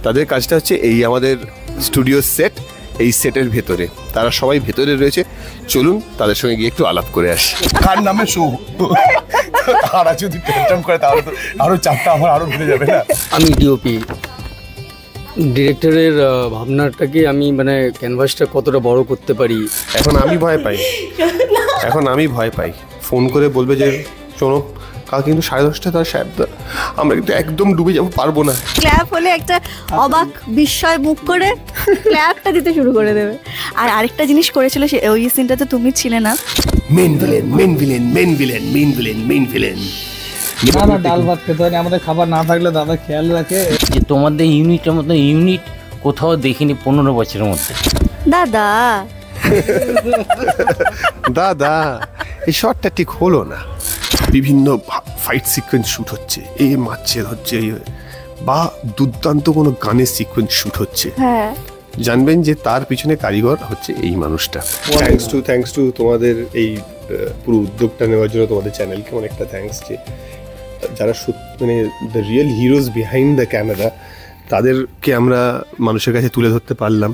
তাদের কাজটা হচ্ছে এই আমাদের স্টুডিও সেট, এই সেটের ভেতরে তারা সবাই ভেতরে রয়েছে। চলুন তাদের সঙ্গে গিয়ে একটু আলাপ করে আসি। কার নামে শো আর যদি টেনশন করে তাহলে তো আরো চাপটা আমার আরো বেড়ে যাবে না। আমি ডিওপি ডিরেক্টরের ভাবনাটাকে আমি মানে ক্যানভাসটা কতটা বড় করতে পারি। এখন আমি ভয় পাই ফোন করে বলবে যে শোনো কাল কিন্তু 10:30 তার সাহেব আমরা কিন্তু একদম ডুবে যাবো, পারবো না। ক্ল্যাপ হলে একটা অবাক বিস্ময় মুখ করে ক্ল্যাপটা দিতে শুরু করে দেবে। আর আরেকটা জিনিস করেছিল সে, ওই সিনটাতে তুমি ছিলে না। মেন ভিলেন না ডাল ভাত খেতে হয়, আমাদের খাবার না থাকলে দাদা খেয়াল রাখে যে তোমাদের ইউনিটের মতো ইউনিট কোথাও দেখিনি 15 বছরের মধ্যে। দাদা এই শটটা ঠিক হলো না। বিভিন্ন ফাইট সিকোয়েন্স শুট হচ্ছে, এই মারছের হচ্ছে, বা দুর্দান্ত কোনো গানের সিকোয়েন্স শুট হচ্ছে, হ্যাঁ জানবেন যে তার পিছনে কারিগর হচ্ছে এই মানুষটা। থ্যাঙ্কস টু তোমাদের এই পুরো উদ্যোগটা নেওয়ার জন্য তোমাদের চ্যানেলকে অনেকটা থ্যাঙ্কস, যে যারা মানে the real heroes behind the camera তাদেরকে আমরা মানুষের কাছে তুলে ধরতে পারলাম।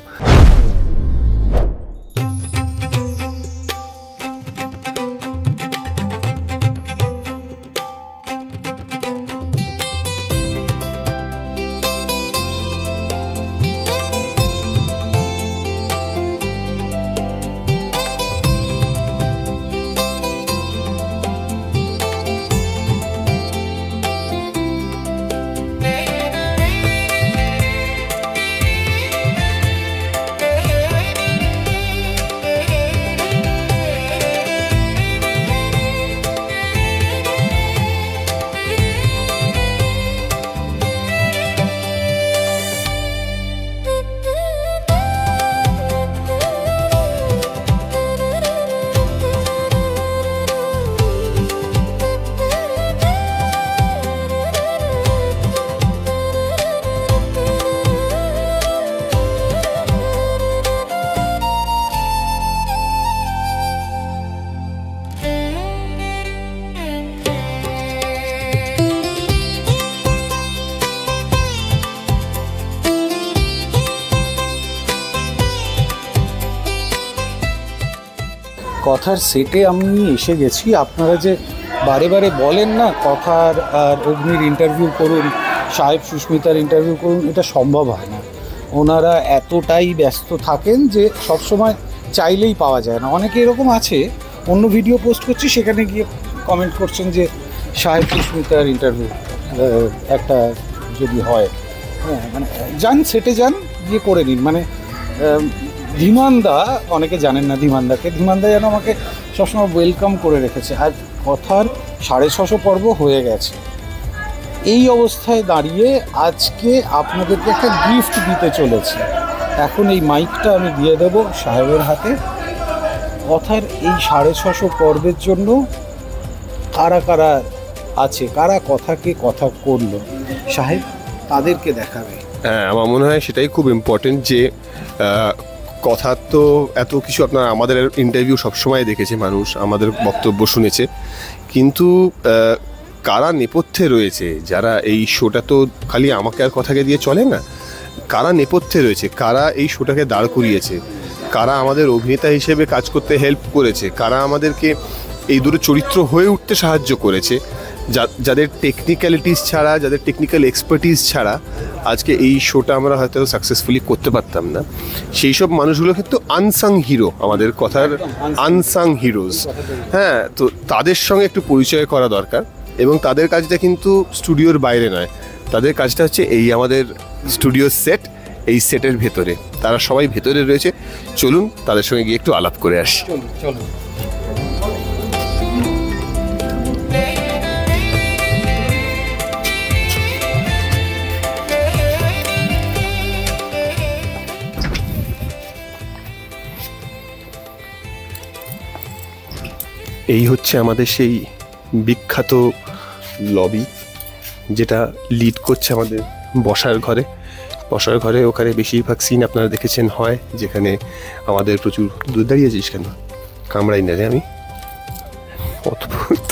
কথার সেটে আমি এসে গেছি। আপনারা যে বারে বারে বলেন না কথার আর অগ্নির ইন্টারভিউ করুন, সাহেব সুস্মিতার ইন্টারভিউ করুন, এটা সম্ভব হয় না। ওনারা এতটাই ব্যস্ত থাকেন যে সবসময় চাইলেই পাওয়া যায় না। অনেকে এরকম আছে, অন্য ভিডিও পোস্ট করছি সেখানে গিয়ে কমেন্ট করছেন যে সাহেব সুস্মিতার ইন্টারভিউ একটা যদি হয়, হ্যাঁ মানে যান সেটে যান, গিয়ে করে নিন। মানে ধীমানদা, অনেকে জানেন না ধীমানদা যেন আমাকে সবসময় ওয়েলকাম করে রেখেছে। আর কথার 650 পর্ব হয়ে গেছে। এই অবস্থায় দাঁড়িয়ে আজকে আপনাদেরকে একটা গিফট দিতে চলেছি। এখন এই মাইকটা আমি দিয়ে দেব সাহেবের হাতে। কথার এই 650 পর্বের জন্য কারা কারা আছে, কারা কথাকে কথা করলো, সাহেব তাদেরকে দেখাবে। হ্যাঁ, আমার মনে হয় সেটাই খুব ইম্পর্টেন্ট, যে কথা তো এত কিছু আপনার আমাদের ইন্টারভিউ সবসময় দেখেছে মানুষ, আমাদের বক্তব্য শুনেছে, কিন্তু কারা নেপথ্যে রয়েছে, যারা এই শোটা তো খালি আমাকে আর কথাকে দিয়ে চলে না, কারা নেপথ্যে রয়েছে, কারা এই শোটাকে দাঁড় করিয়েছে, কারা আমাদের অভিনেতা হিসেবে কাজ করতে হেল্প করেছে, কারা আমাদেরকে এই দুটো চরিত্র হয়ে উঠতে সাহায্য করেছে, যাদের টেকনিক্যালিটিস ছাড়া, যাদের টেকনিক্যাল এক্সপার্টিস ছাড়া আজকে এই শোটা আমরা হয়তো সাকসেসফুলি করতে পারতাম না। সেই সব মানুষগুলো কিন্তু আনসাং হিরো, আমাদের কথার আনসাং হিরোজ। হ্যাঁ, তো তাদের সঙ্গে একটু পরিচয় করা দরকার, এবং তাদের কাজটা কিন্তু স্টুডিওর বাইরে নয়, তাদের কাজটা হচ্ছে এই আমাদের স্টুডিও সেট, এই সেটের ভেতরে তারা সবাই ভেতরে রয়েছে। চলুন তাদের সঙ্গে গিয়ে একটু আলাপ করে আসি। চলুন। এই হচ্ছে আমাদের সেই বিখ্যাত লবি, যেটা লিড করছে আমাদের বসার ঘরে। ওখানে বেশিরভাগ সিন আপনারা দেখেছেন হয়, যেখানে আমাদের প্রচুর দূর দাঁড়িয়েছিস কেন, কামড়াই না রে আমি, অদ্ভুত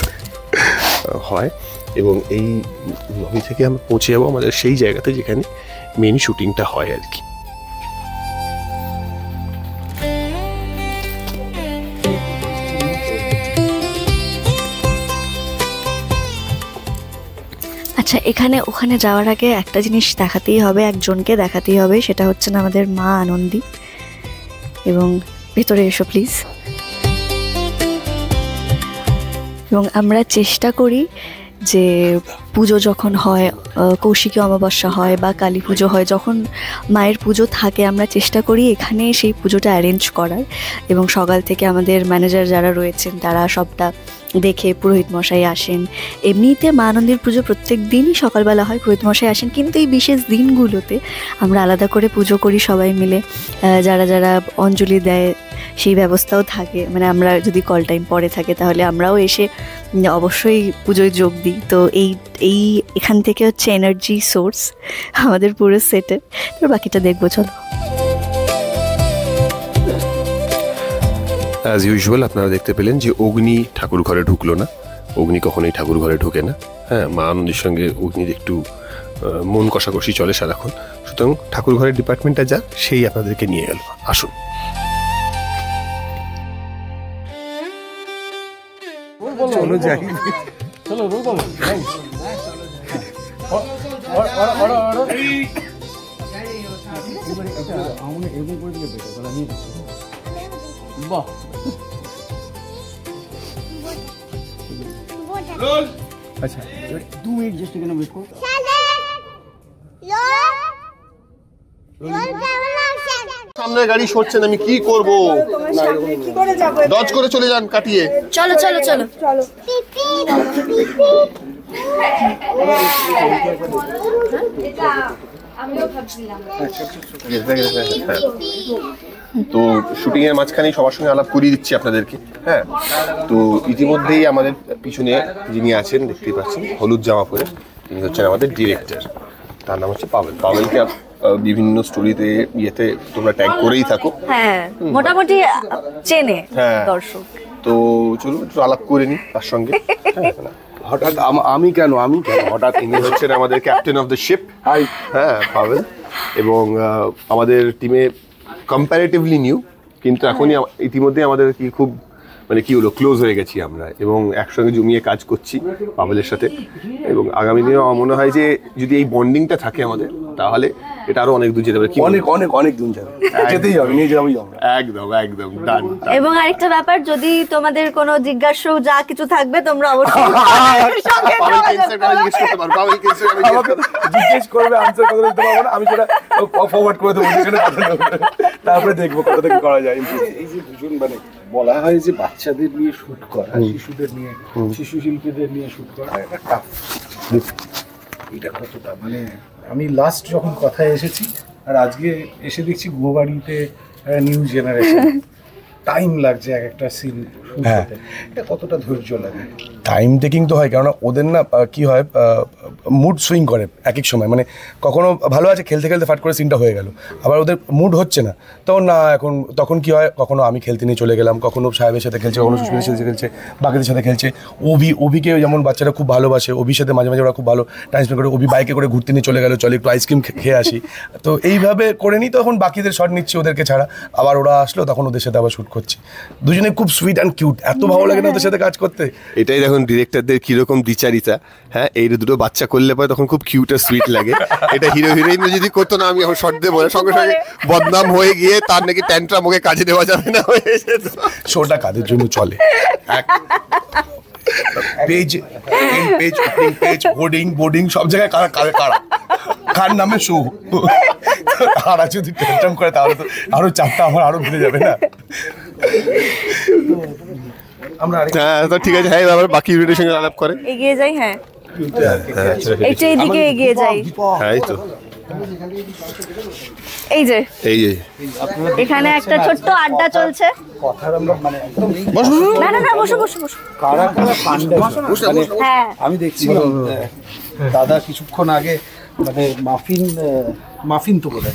হয়। এবং এই লবি থেকে আমরা পৌঁছে যাবো আমাদের সেই জায়গাতে যেখানে মেন শুটিংটা হয় আর কি। আচ্ছা, এখানে ওখানে যাওয়ার আগে একটা জিনিস দেখাতেই হবে, একজনকে দেখাতেই হবে, সেটা হচ্ছে না আমাদের মা আনন্দী। এবং ভেতরে এসো প্লিজ। এবং আমরা চেষ্টা করি যে পুজো যখন হয়, কৌশিকী অমাবস্যা হয় বা কালী পুজো হয়, যখন মায়ের পুজো থাকে আমরা চেষ্টা করি এখানে সেই পুজোটা অ্যারেঞ্জ করার। এবং সকাল থেকে আমাদের ম্যানেজার যারা রয়েছেন তারা সবটা দেখে, পুরোহিত মশাই আসেন। এমনিতে মা আনন্দীর পুজো প্রত্যেক দিনই সকালবেলা হয়, পুরোহিত মশাই আসেন, কিন্তু এই বিশেষ দিনগুলোতে আমরা আলাদা করে পুজো করি সবাই মিলে। যারা যারা অঞ্জলি দেয় সেই ব্যবস্থাও থাকে, মানে আমরা যদি কল টাইম পরে থাকে তাহলে আমরাও এসে অবশ্যই পুজোয় যোগ দিই। তো এই এখান থেকে হচ্ছে এনার্জি সোর্স আমাদের পুরো সেটের। তো বাকিটা দেখবো, চলো। অ্যাজ ইউজুয়াল আপনারা দেখতে পেলেন যে অগ্নি ঠাকুর ঘরে ঢুকলো না, অগ্নি কখনোই ঠাকুর ঘরে ঢুকে না। হ্যাঁ, মা আনন্দের সঙ্গে অগ্নির একটু মন কষাকষি চলে সারাক্ষণ, সুতরাং ঠাকুর ঘরের ডিপার্টমেন্টটা যা সেই আপনাদেরকে নিয়ে গেল। আসুন। চলো যাই। আচ্ছা 2 মিনিট জাস্ট এখানে ওয়েট করো। সামনে গাড়ি সরছেন, আমি কি করব? ডজ করে চলে যান কাটিয়ে। চলো চলো চলো চলো। তো শুটিং এর মাঝখানে সবার সঙ্গে আলাপ করিয়ে দিচ্ছি আপনাদেরকে। হ্যাঁ, তো ইতিমধ্যেই আমাদের পিছনে যিনি আছেন দেখতেই পাচ্ছেন হলুদ জামা পরে, তিনি হচ্ছেন আমাদের ডিরেক্টর। তার নাম হচ্ছে পাভেল। পাভেলকে বিভিন্ন স্টোরিতে ইয়েতে তোমরা ট্যাগ করেই থাকো। হ্যাঁ, মোটামুটি চেনে হ্যাঁ দর্শক। তো চলুন একটু আলাপ করে নি তার সঙ্গে। হঠাৎ আমি কেন হঠাৎ ইনি হচ্ছেন আমাদের ক্যাপ্টেন অফ দ্য শিপ। হ্যাঁ, পাভেল। এবং আমাদের টিমে কম্প্যারেটিভলি নিউ, কিন্তু এখনই ইতিমধ্যে আমাদের কি খুব মানে কি হলো ক্লোজ হয়ে গেছি আমরা, এবং একসঙ্গে জমিয়ে কাজ করছি পাভেলের সাথে। এবং আগামী দিনে আমার মনে হয় যে যদি এই বন্ডিংটা থাকে আমাদের, তাহলে এটা আরো অনেক দূর যেতে পারে। অনেক দূর যাবে, যেতেই হবে, নিয়ে যাবোই আমরা। একদম ডান। এবং আরেকটা ব্যাপার, যদি তোমাদের কোনো জিজ্ঞাসা যা কিছু থাকবে তোমরা অবশ্যই জিজ্ঞেস করবে, আনসার কথা দিতে পারবো না, আমি সেটা ফরওয়ার্ড করে দেবো, তারপরে দেখবো কত থেকে করা যায়। এই যে দুজন মানে বলা হয় যে বাচ্চাদের নিয়ে শুট করা, শিশুদের নিয়ে, শিশু শিল্পীদের নিয়ে শুট করা একটা টাফ। এটা কতটা মানে আমি লাস্ট যখন কথায় এসেছি আর আজকে এসে দেখছি গুয়াবাড়িতে নিউ জেনারেশন, টাইম লাগছে এক একটা সিন শুট করতে, এটা কতটা ধৈর্য লাগে? টাইম টেকিং তো হয়, কেননা ওদের না কি হয় মুড সুইং করে এক এক সময়, মানে কখনো ভালো আছে খেলতে খেলতে ফাট করে সিনটা হয়ে গেল, আবার ওদের মুড হচ্ছে না, তখন না তখন কি হয়, কখনো আমি খেলতে নিয়ে চলে গেলাম, কখনো সাহেবের সাথে খেলছে, কখনো সুস্মিতার সাথে খেলছে, বাকিদের সাথে খেলছে। অভিকে যেমন বাচ্চারা খুব ভালোবাসে, অভির সাথে মাঝে মাঝে ওরা খুব ভালো টাইম স্পেন্ড করে, অভি বাইকে করে ঘুরতে নিয়ে চলে গেলো, চলে একটু আইসক্রিম খেয়ে আসি, তো এইভাবে করে নিই। তখন বাকিদের শট নিচ্ছি ওদেরকে ছাড়া, আবার ওরা আসলো তখন ওদের সাথে আবার শ্যুট করছি। দুজনে খুব সুইট অ্যান্ড কিউট, এত ভালো লাগে না ওদের সাথে কাজ করতে। এটাই দেখুন ডিরেক্টরদের কিরকম দ্বিচারিতা। হ্যাঁ, এই দুটো বাচ্চা করলে পরে তখন খুব কিউট আর সুইট লাগে। এটা হিরো হিরোইন যদি করতো না, আমি এখন শর্ট দেবো, সঙ্গে সঙ্গে বদনাম হয়ে গিয়ে তার নাকি ট্যান্ট্রাম ওকে কাজে দেওয়া যাবে না হয়ে যেত। শোটা কাদের জন্য চলে, পেজ বোর্ডিং সব জায়গায় কার নামে শো, তারা যদি ট্যান্ট্রাম করে তাহলে তো আরো চাপটা আমার আরো বেড়ে যাবে না। আমরা হ্যাঁ, তো ঠিক আছে। হ্যাঁ, আবার বাকি ভিডিওর সঙ্গে আলাপ করে এগিয়ে যাই। হ্যাঁ, একটু এদিকে এগিয়ে যাই। হ্যাঁ, তো এই যে এখানে একটা ছোট্ট আড্ডা চলছে। কথার আমরা মানে একদম না না না, বসো বসো বসো। কারা কারা পান্ডা মানে হ্যাঁ, আমি দেখছিলাম দাদা কিছুক্ষণ আগে মানে মাফিন তো বলে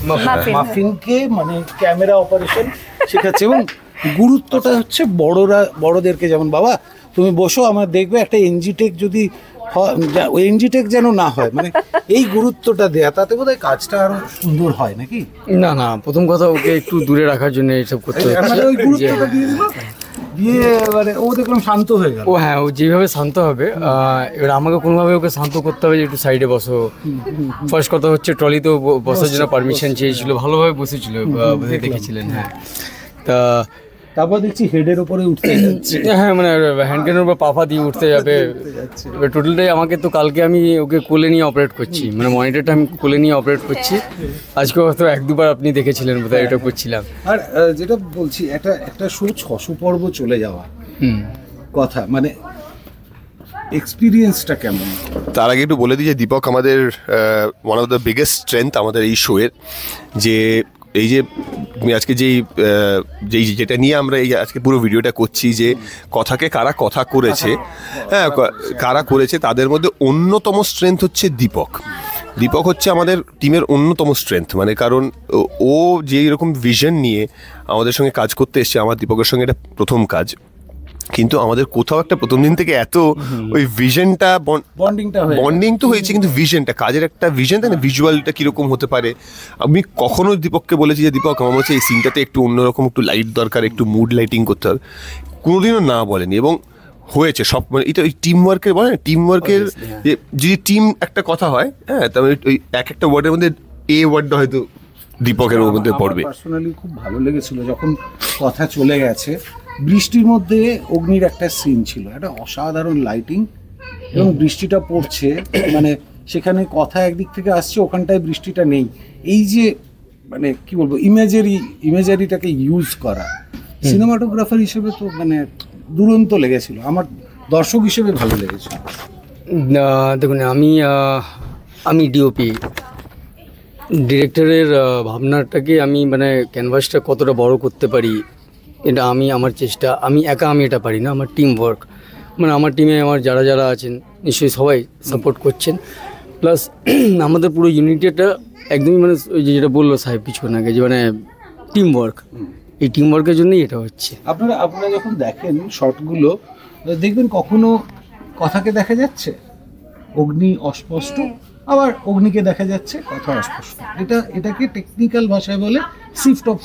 মাফিনকে মানে ক্যামেরা অপারেশন শেখাচ্ছে, এবং গুরুত্বটা হচ্ছে বড়দেরকে, যেমন বাবা তুমি বসো আমার দেখবে একটা এনজিটেক যদি ওই এনজিটেক যেন না হয়, মানে এই গুরুত্বটা দেয়া, তাতে বোধহয় কাজটা আরো সুন্দর হয় নাকি? না না, প্রথম কথা ওকে একটু দূরে রাখার জন্য এইসব করতে মানে ওই গুরুত্বটা দিয়ে দিল, দিয়ে এবারে ও দেখলাম শান্ত হয়ে গেল। ও হ্যাঁ, ও যেভাবে শান্ত হবে, এবার আমাকে কোনোভাবে ওকে শান্ত করতে হবে যে একটু সাইডে বসো। ফার্স্ট কথা হচ্ছে ট্রলিতেও বসার জন্য পারমিশন চেয়েছিল, ভালোভাবে বসেছিল, দেখেছিলেন। হ্যাঁ, তা তারপর দেখছি হেডের উপরে উঠতে যাচ্ছে। হ্যাঁ, মানে হ্যান্ডের উপর পাফা দিয়ে উঠতে যাবে। এবার টোটালটাই আমাকে তো কালকে আমি ওকে কোলে নিয়ে অপারেট করছি, মানে মনিটরটা আমি কোলে নিয়ে অপারেট করছি। আজকে হয়তো 1-2 বার আপনি দেখেছিলেন বোধহয় এটা করছিলাম। আর যেটা বলছি, একটা শো 600 পর্ব চলে যাওয়া কথা, মানে এক্সপিরিয়েন্সটা কেমন? তার আগে একটু বলে দিই যে দীপক আমাদের one of the biggest strength আমাদের এই শোয়ের, যে এই যে আজকে যেটা নিয়ে আমরা এই আজকে পুরো ভিডিওটা করছি, যে কথাকে কারা কথা করেছে, হ্যাঁ কারা করেছে, তাদের মধ্যে অন্যতম স্ট্রেংথ হচ্ছে দীপক। দীপক হচ্ছে আমাদের টিমের অন্যতম স্ট্রেংথ, মানে কারণ ও যে এরকম ভিশন নিয়ে আমাদের সঙ্গে কাজ করতে এসছে, আমার দীপকের সঙ্গে এটা প্রথম কাজ, কিন্তু আমাদের কোথাও একটা প্রথম দিন থেকে এত ওই ভিশনটা বন্ডিং তো হয়েছে, কিন্তু ভিশনটা কাজের একটা ভিশন তাই না, ভিজুয়ালটা কীরকম হতে পারে। আমি কখনো দীপককে বলেছি যে দীপক আমার হচ্ছে এই সিনটাতে একটু অন্যরকম একটু লাইট দরকার, একটু মুড লাইটিং করতে হবে, কোনোদিনও না বলেনি। এবং হয়েছে সব, মানে এটা ওই টিম ওয়ার্কের বলে না, টিম ওয়ার্কের যে যদি টিম একটা কথা হয়, হ্যাঁ তাহলে ওই এক একটা ওয়ার্ডের মধ্যে এ ওয়ার্ডটা হয়তো দীপকের মধ্যে পড়বে। পার্সোনালি খুব ভালো লেগেছিল যখন কথা চলে গেছে, বৃষ্টির মধ্যে অগ্নির একটা সিন ছিল, একটা অসাধারণ লাইটিং এবং বৃষ্টিটা পড়ছে, মানে সেখানে কথা একদিক থেকে আসছে, ওখানটায় বৃষ্টিটা নেই। এই যে মানে কি বলবো, ইমেজারিটাকে ইউজ করা, সিনেমাটোগ্রাফার হিসেবে তো মানে দুরন্ত লেগেছিল, আমার দর্শক হিসেবে ভালো লেগেছিল। দেখুন, আমি ডিওপি ডিরেক্টরের ভাবনাটাকে আমি মানে ক্যানভাসটা কতটা বড় করতে পারি, এটা আমার চেষ্টা। আমি এটা পারি না, আমার টিম ওয়ার্ক, মানে আমার টিমে আমার যারা আছেন নিশ্চয়ই সবাই সাপোর্ট করছেন। প্লাস আমাদের পুরো ইউনিটিটা একদমই মানে ওই যেটা বললো সাহেব কিছুক্ষণ আগে, যে মানে টিম ওয়ার্ক, এই টিম ওয়ার্কের জন্যই এটা হচ্ছে। আপনারা যখন দেখেন শর্টগুলো, দেখবেন কখনো কথাকে দেখা যাচ্ছে, অগ্নি অস্পষ্ট, আবার অগ্নিকে দেখা যাচ্ছে কথা অস্পষ্ট। এটাকে টেকনিক্যাল ভাষায় বলে শিফট অফ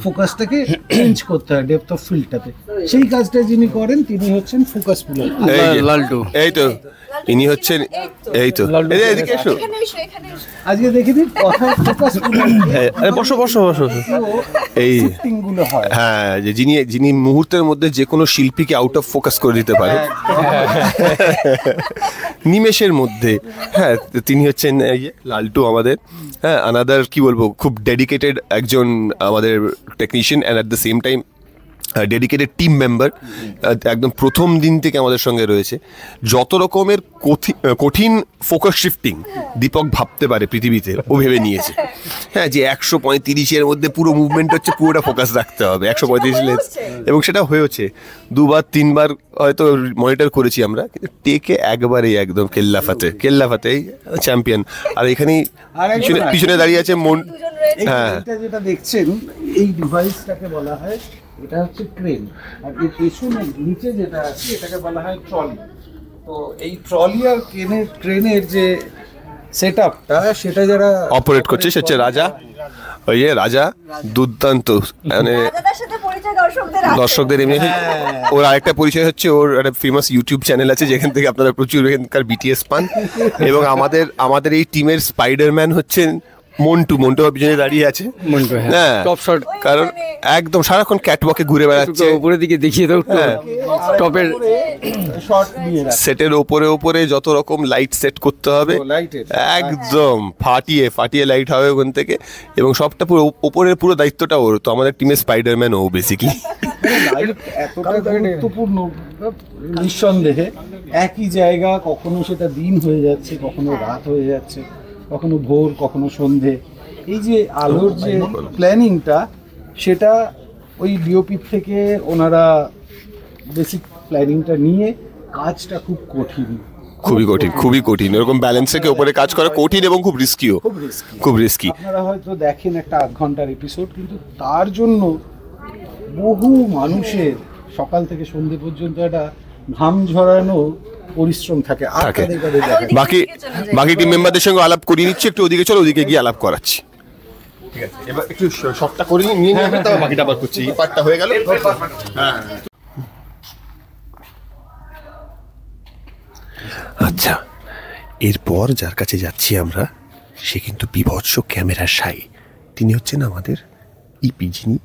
ফোকাসটাকে চেঞ্জ করতে হয় ডেপথ অফ ফিল্ডটাতে। সেই কাজটা যিনি করেন তিনি হচ্ছেন ফোকাস পুলার, লালটু। এই তো ইনি হচ্ছেন, এই তো এদিকে এসো, আজকে দেখে দিন কথা ফোকাস পুলার। বসো এই গুলো হয়, হ্যাঁ, যে যিনি মুহূর্তের মধ্যে যে কোনো শিল্পীকে আউট অফ ফোকাস করে দিতে পারে নিমেষের মধ্যে। হ্যাঁ, তিনি হচ্ছেন এই যে লালটু আমাদের, হ্যাঁ আনাদার কি বলবো, খুব ডেডিকেটেড একজন আমাদের technician, and at the same time dedicated team member. একদম প্রথম দিন থেকে আমাদের সঙ্গে রয়েছে। যত রকমের কঠিন ফোকাস শিফটিং দীপক ভাবতে পারে পৃথিবীতে, ও ভেবে নিয়েছে। হ্যাঁ, যে 135-এর মধ্যে পুরো মুভমেন্ট হচ্ছে, পুরোটা ফোকাস রাখতে হবে 135 লেন্স, এবং সেটা হয়েছে 2-3 বার হয়তো মনিটর করেছি আমরা, কিন্তু টেকে একবারেই একদম কেল্লাফাতে চ্যাম্পিয়ন। আর এখানেই পিছনে দাঁড়িয়ে আছে মন। হ্যাঁ, যেটা দেখছেন এই ডিভাইসটাকে বলা হয়, এটা হচ্ছে ক্রেন, আর এর পেছনে নিচে যেটা আছে এটাকে বলা হয় ট্রলি। তো এই ট্রলি আর ক্রেনের যে সেটআপটা, সেটা যারা অপারেট করছে সে হচ্ছে রাজা। ওই যে রাজা দুর্দান্ত, মানে দর্শকদের এমনি। ওর আরেকটা পরিচয় হচ্ছে, ওর একটা ফেমাস ইউটিউব চ্যানেল আছে যেখান থেকে আপনারা প্রচুর এখানকার বিটিএস পান। এবং আমাদের এই টিমের স্পাইডারম্যান হচ্ছেন মন্টু পিছনে দাঁড়িয়ে আছে। হ্যাঁ, টপ শট, কারণ একদম সারাক্ষণ ক্যাটওয়াকে ঘুরে বেড়াচ্ছে। উপরের দিকে দেখিয়ে দাও, টপের সেটের ওপরে যত রকম লাইট সেট করতে হবে, একদম ফাটিয়ে লাইট হবে ওখান থেকে, এবং সবটা পুরো ওপরের পুরো দায়িত্বটা ওর। তো আমাদের টিমের স্পাইডারম্যান ও বেসিক্যালি। এতটা গুরুত্বপূর্ণ, নিঃসন্দেহে একই জায়গা, কখনো সেটা দিন হয়ে যাচ্ছে, কখনো রাত হয়ে যাচ্ছে, কখনো ভোর, কখনো সন্ধে। এই যে আলোর যে প্ল্যানিংটা, সেটা ওই ডিওপি থেকে ওনারা বেসিক প্ল্যানিংটা নিয়ে, কাজটা খুবই কঠিন এরকম ব্যালেন্স থেকে উপরে কাজ করা কঠিন এবং খুব রিস্কি। আপনারা হয়তো দেখেন একটা 8 ঘন্টার এপিসোড, কিন্তু তার জন্য বহু মানুষের সকাল থেকে সন্ধে পর্যন্ত একটা ঘাম ঝরানো পরিশ্রম থাকে আর থাকে। কাদের কাদের দেখা যায়। বাকি টিম মেম্বারদের সঙ্গে আলাপ করিয়ে নিচ্ছি, একটু ওদিকে চলো, ওদিকে গিয়ে আলাপ করাচ্ছি। ঠিক আছে, এবার একটু শটটা করে নিয়ে নেবে, তারপর বাকিটা আবার করছি। এই পার্টটা হয়ে গেল। হ্যাঁ, আচ্ছা, এরপর যার কাছে যাচ্ছি আমরা, সে কিন্তু বিভৎস ক্যামেরার সাই। তিনি হচ্ছেন আমাদের ইপি, যিনি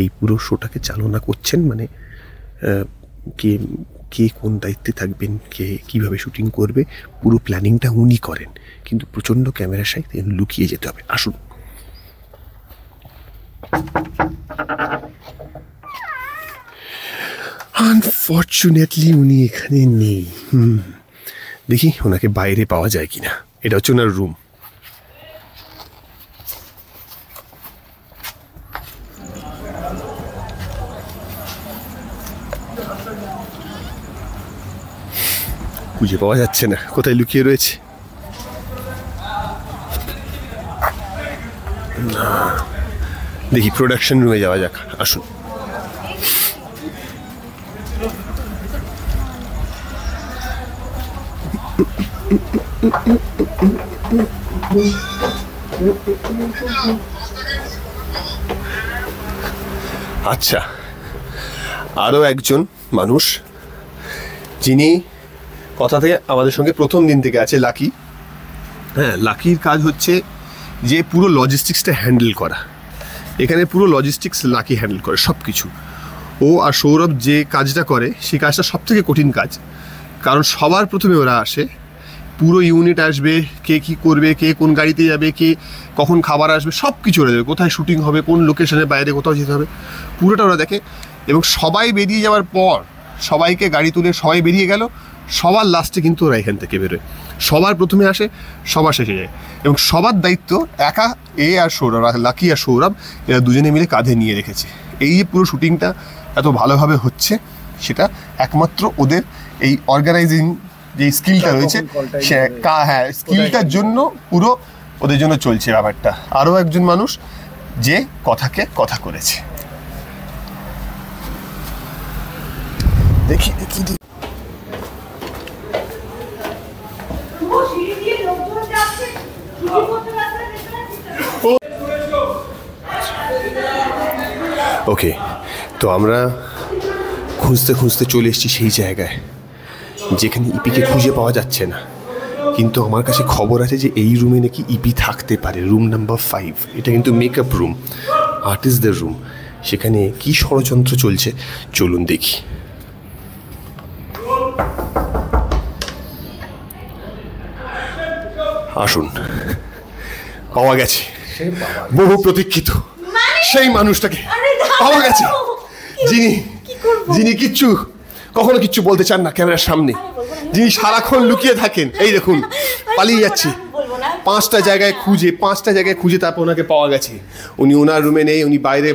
এই পুরো শোটাকে চালনা করছেন। মানে কে কে কোন দায়িত্বে থাকবেন, কে কীভাবে শুটিং করবে, পুরো প্ল্যানিংটা উনি করেন। কিন্তু প্রচণ্ড ক্যামেরার সাই, লুকিয়ে যেতে হবে। আসুন। আনফর্চুনেটলি উনি এখানে নেই। দেখি ওনাকে বাইরে পাওয়া যায় কিনা। এটা হচ্ছে ওনার রুম। খুঁজে পাওয়া যাচ্ছে না, কোথায় লুকিয়ে রয়েছে। না, দেখি প্রোডাকশন রুমে যাওয়া যাক। আসুন। আচ্ছা, আরও একজন মানুষ যিনি কথা থেকে আমাদের সঙ্গে প্রথম দিন থেকে আছে, লাকি। হ্যাঁ, লাকির কাজ হচ্ছে যে পুরো লজিস্টিক্সটা হ্যান্ডেল করা। এখানে পুরো লজিস্টিক্স লাকি হ্যান্ডেল করে সব কিছু। ও আর সৌরভ যে কাজটা করে, সেই কাজটা সব থেকে কঠিন কাজ। কারণ সবার প্রথমে ওরা আসে, পুরো ইউনিট আসবে, কে কী করবে, কে কোন গাড়িতে যাবে, কে কখন খাবার আসবে, সব কিছু ওরা দেবে। কোথায় শুটিং হবে, কোন লোকেশনের বাইরে কোথাও যেতে হবে, পুরোটা ওরা দেখে। এবং সবাই বেরিয়ে যাওয়ার পর, সবাইকে গাড়ি তুলে সবাই বেরিয়ে গেল, সবার লাস্টে কিন্তু ওরা এখান থেকে বেরোয়। সবার প্রথমে আসে, সবার শেষে যায়। এবং সবার দায়িত্ব একা আর সৌরভ, লাকি আর সৌরভ, এরা দুজনে মিলে কাঁধে নিয়ে রেখেছে। এই যে পুরো শুটিংটা এত ভালোভাবে হচ্ছে, সেটা একমাত্র ওদের এই অর্গানাইজিং যে স্কিলটা রয়েছে, সে হ্যাঁ, স্কিলটার জন্য পুরো ওদের জন্য চলছে ব্যাপারটা। আরও একজন মানুষ যে কথাকে কথা করেছে। দেখি দেখি ওকে, তো আমরা খুঁজতে খুঁজতে চলে এসেছি সেই জায়গায় যেখানে ইপিকে খুঁজে পাওয়া যাচ্ছে না। কিন্তু আমার কাছে খবর আছে যে এই রুমে নাকি ইপি থাকতে পারে, রুম নাম্বার 5। এটা কিন্তু মেকআপ রুম, আর্টিস্টদের রুম। সেখানে কি ষড়যন্ত্র চলছে, চলুন দেখি। আসুন, পাওয়া গেছে বহু প্রতীক্ষিত সেই মানুষটাকে। পাওয়া গেছে, যিনি কখনো কিচ্ছু বলতে চান না ক্যামেরার সামনে, যিনি সারাক্ষণ লুকিয়ে থাকেন। এই দেখুন, পালিয়ে যাচ্ছে। 5টা জায়গায় খুঁজে তারপর ওনাকে পাওয়া গেছে। উনি ওনার রুমে নেই, উনি বাইরে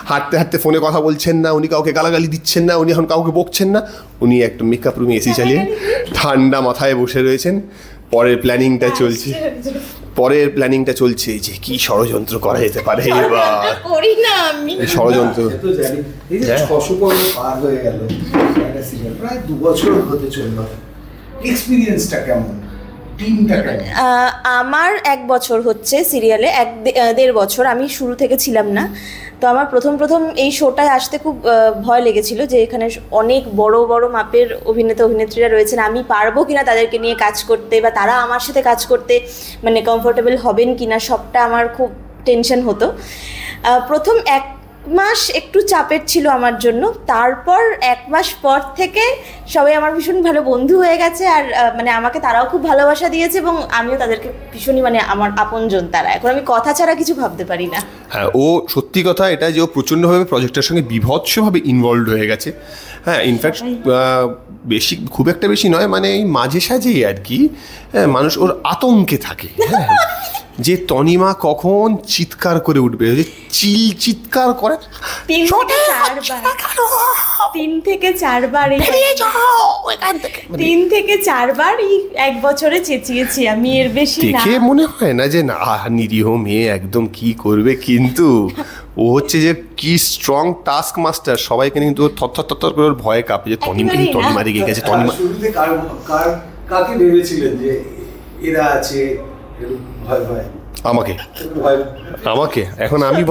হাঁটতে ফোনে কথা বলছেন না, উনি কাউকে গালাগালি দিচ্ছেন না, উনি এখন কাউকে বকছেন না। উনি একটা মেকআপ রুমে এসি চালিয়ে ঠান্ডা মাথায় বসে রয়েছেন। পরের প্ল্যানিংটা চলছে যে কি ষড়যন্ত্র করা যেতে পারে। ষড়যন্ত্র এই যে 600 পর্ব পার হয়ে গেল, একটা সিরিয়াল প্রায় 2 বছর হতে চলল। এক্সপেরিয়েন্সটা কেমন, টিমটা কেমন? আমার 1 বছর হচ্ছে সিরিয়ালে, 1.5 বছর আমি শুরু থেকে ছিলাম না। তো আমার প্রথম এই শোটায় আসতে খুব ভয় লেগেছিল যে এখানে অনেক বড় বড় মাপের অভিনেত্রীরা রয়েছেন, আমি পারবো কিনা তাদেরকে নিয়ে কাজ করতে, বা তারা আমার সাথে কাজ করতে মানে কমফোর্টেবল হবেন কিনা, সবটা আমার খুব টেনশন হতো। প্রথম 1 মাস একটু চাপের ছিল আমার জন্য। তারপর 1 মাস পর থেকে সবাই আমার ভীষণ ভালো বন্ধু হয়ে গেছে। আর মানে আমাকে তারাও খুব ভালোবাসা দিয়েছে এবং আমিও তাদেরকে ভীষণই, মানে আমার আপনজন তারা। এখন আমি কথা ছাড়া কিছু ভাবতে পারি না। হ্যাঁ, ও সত্যি কথা এটা যে ও প্রচণ্ডভাবে প্রজেক্টের সঙ্গে বিভৎসভাবে ইনভলভড হয়ে গেছে। হ্যাঁ, ইনফ্যাক্ট খুব একটা বেশি নয়, মানে এই মাঝে সাঝেই আর কি। হ্যাঁ, মানুষ ওর আতঙ্কে থাকে। হ্যাঁ, যে তনিমা কখন চিৎকার করে উঠবে, যে চিৎকার করে 3 থেকে 4 বার 3 থেকে 4 বার 1 বছরে চেঁচিয়েছি আমি, এর বেশি না। দেখে মনে হয় না যে না নিরীহ মেয়ে একদম কি করবে, কিন্তু ও হচ্ছে যে কি স্ট্রং টাস্ক মাস্টার, সবাইকে কিন্তু থর করে ওর ভয়ে কাঁপে যে তনিমা রেগে গেছে। তনিমা শুরুতে কাকে ভেবেছিলেন যে এরা আছে ভয় ভয়? আমাকে এখন আমি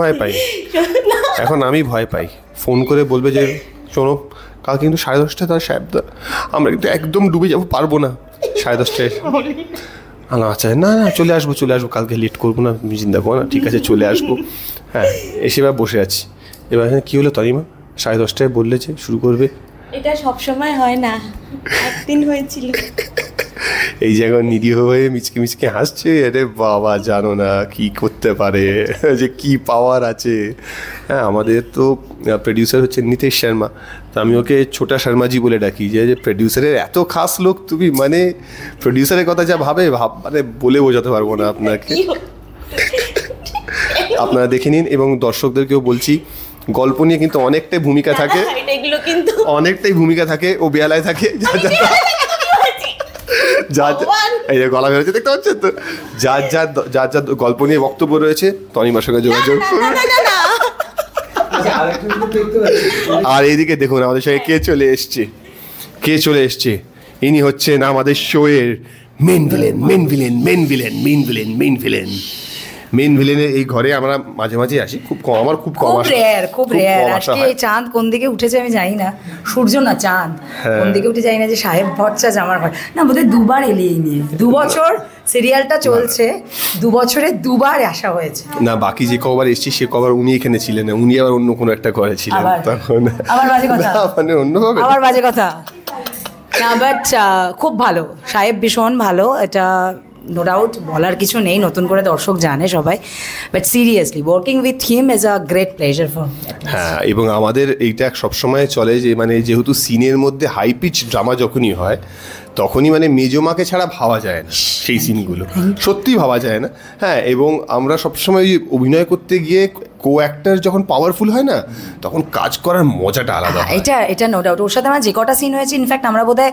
ভয় পাই। ফোন করে বলবে যে শোনো কাল কিন্তু 10:30 তার সাহেবদা, আমরা কিন্তু একদম ডুবে যাবো, পারবো না 10:30 আচ্ছা না চলে আসবো কালকে লেট করবো না, তুমি চিন্তা করো না, ঠিক আছে চলে আসবো। হ্যাঁ এসে এবার বসে আছি। এবার কী হলো তনিমা 10:30 বললে যে শুরু করবে? এটা সবসময় হয় না, একদিন হয়েছিল। এই জায়গায় নিরীহ হয়ে মিচকে হাসছে, আরে বাবা জানো না কি করতে পারে, যে কি পাওয়ার আছে। হ্যাঁ আমাদের তো প্রডিউসার হচ্ছে নিতেশ শর্মা, তো আমি ওকে ছোটা শর্মাজি বলে ডাকি, যে প্রডিউসারের এত খাস লোক তুমি, মানে প্রডিউসারের কথা যা ভাবে মানে বলে বোঝাতে পারবো না আপনাকে। আপনারা দেখে নিন, এবং দর্শকদেরকেও বলছি গল্প নিয়ে কিন্তু অনেকটাই ভূমিকা থাকে, ও বেয়ালায় থাকে, এই যে গলা বেরোচ্ছে দেখতে পাচ্ছেন তো, যার গল্প নিয়ে বক্তব্য রয়েছে তনিমার সঙ্গে যোগাযোগ করুন। আর এইদিকে দেখুন আমাদের সঙ্গে কে চলে এসছে, ইনি হচ্ছেন আমাদের শোয়ের মেন ভিলেনের এই ঘরে আমরা মাঝে মাঝে আসি, খুব কম, আমার খুব কম রেয়ার। আজকে চাঁদ কোন দিকে উঠেছে আমি জানি না, সূর্য না চাঁদ কোন দিকে উঠে জানি না, যে সাহেব ভট্টাচার্য আমার ঘর না বোধহয় 2 বার এলি এই নিয়ে, 2 বছর সিরিয়ালটা চলছে, 2 বছরে 2 বার আসা হয়েছে। না বাকি যে কবার এসেছি সে কবার উনি এখানে ছিলেন, উনি আবার অন্য কোনো একটা ঘরে ছিলেন, তখন আবার বাজে কথা, মানে অন্যভাবে আবার বাজে কথা না। বাট খুব ভালো, সাহেব ভীষণ ভালো, এটা নো ডাউট, বলার কিছু নেই, নতুন করে দর্শক জানে সবাই। But seriously working with him is a great pleasure for. হ্যাঁ এবং আমাদের এইটা সবসময় চলে যে মানে যেহেতু সিনের মধ্যে হাই পিচ ড্রামা যখনই হয় তখনই মানে মেজমাকে ছাড়া ভাবা যায় না, সেই সিনগুলো সত্যিই ভাবা যায় না। হ্যাঁ এবং আমরা সবসময় অভিনয় করতে গিয়ে কো অ্যাক্টর যখন পাওয়ারফুল হয় না তখন কাজ করার মজাটা আলাদা। এটা নো ডাউট, ওর সাথে আমার যে কটা সিন হয়েছে, ইনফ্যাক্ট আমরা বোধহয়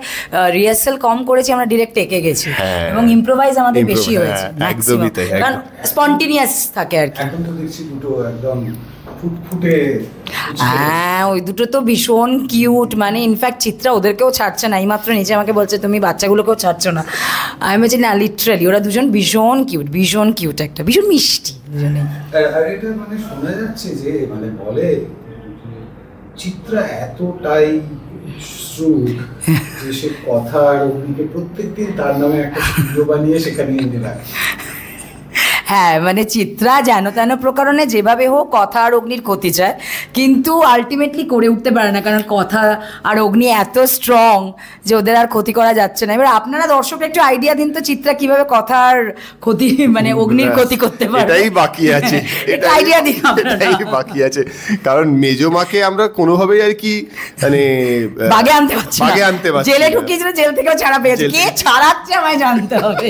রিহার্সাল কম করেছি, আমরা ডিরেক্ট এঁকে গেছি, এবং ইম্প্রোভাইজ আমাদের বেশি হয়েছে, একদমই তাই, কারণ স্পন্টেনিয়াস থাকে আর কি। এখন তো দেখছি দুটো একদম ফুটফুটে, হ্যাঁ ওই দুটো তো ভীষণ কিউট, মানে ইনফ্যাক্ট চিত্রা ওদেরকেও ছাড়ছে না, এইমাত্র নিচে আমাকে বলছে তুমি বাচ্চাগুলোকেও ছাড়ছো না, আমি বলছি না লিটারালি ওরা দুজন ভীষণ কিউট একটা ভীষণ মিষ্টি দুজনে। আর এটা মানে শোনা যাচ্ছে যে মানে বলে চিত্রা এতটাই শ্রুত যে সে কথা আর অগ্নিকে প্রত্যেকদিন তার নামে একটা ভিডিও বানিয়ে সেখানে এনে রাখে। হ্যাঁ মানে চিত্রা যেন তেন প্রকারণে যেভাবে হোক কথা আর অগ্নির ক্ষতি চায়, কিন্তু আলটিমেটলি করে উঠতে পারে না, কারণ কথা আর অগ্নি এত স্ট্রং যে ওদের আর ক্ষতি করা যাচ্ছে না। এবার আপনারা দর্শকরা একটু আইডিয়া দিন তো, চিত্রা কিভাবে কথা আর ক্ষতি মানে অগ্নির ক্ষতি করতে পারে, এটাই বাকি আছে, আইডিয়া দিন এটাই বাকি আছে, কারণ মেজমাকে আমরা কোনোভাবেই আর কি মানে বাগে আনতে পারছি, জেলে ঢুকিয়েছিল, জেল থেকেও ছাড়া পেয়েছে, কে ছাড়াচ্ছে আমায় জানতে হবে।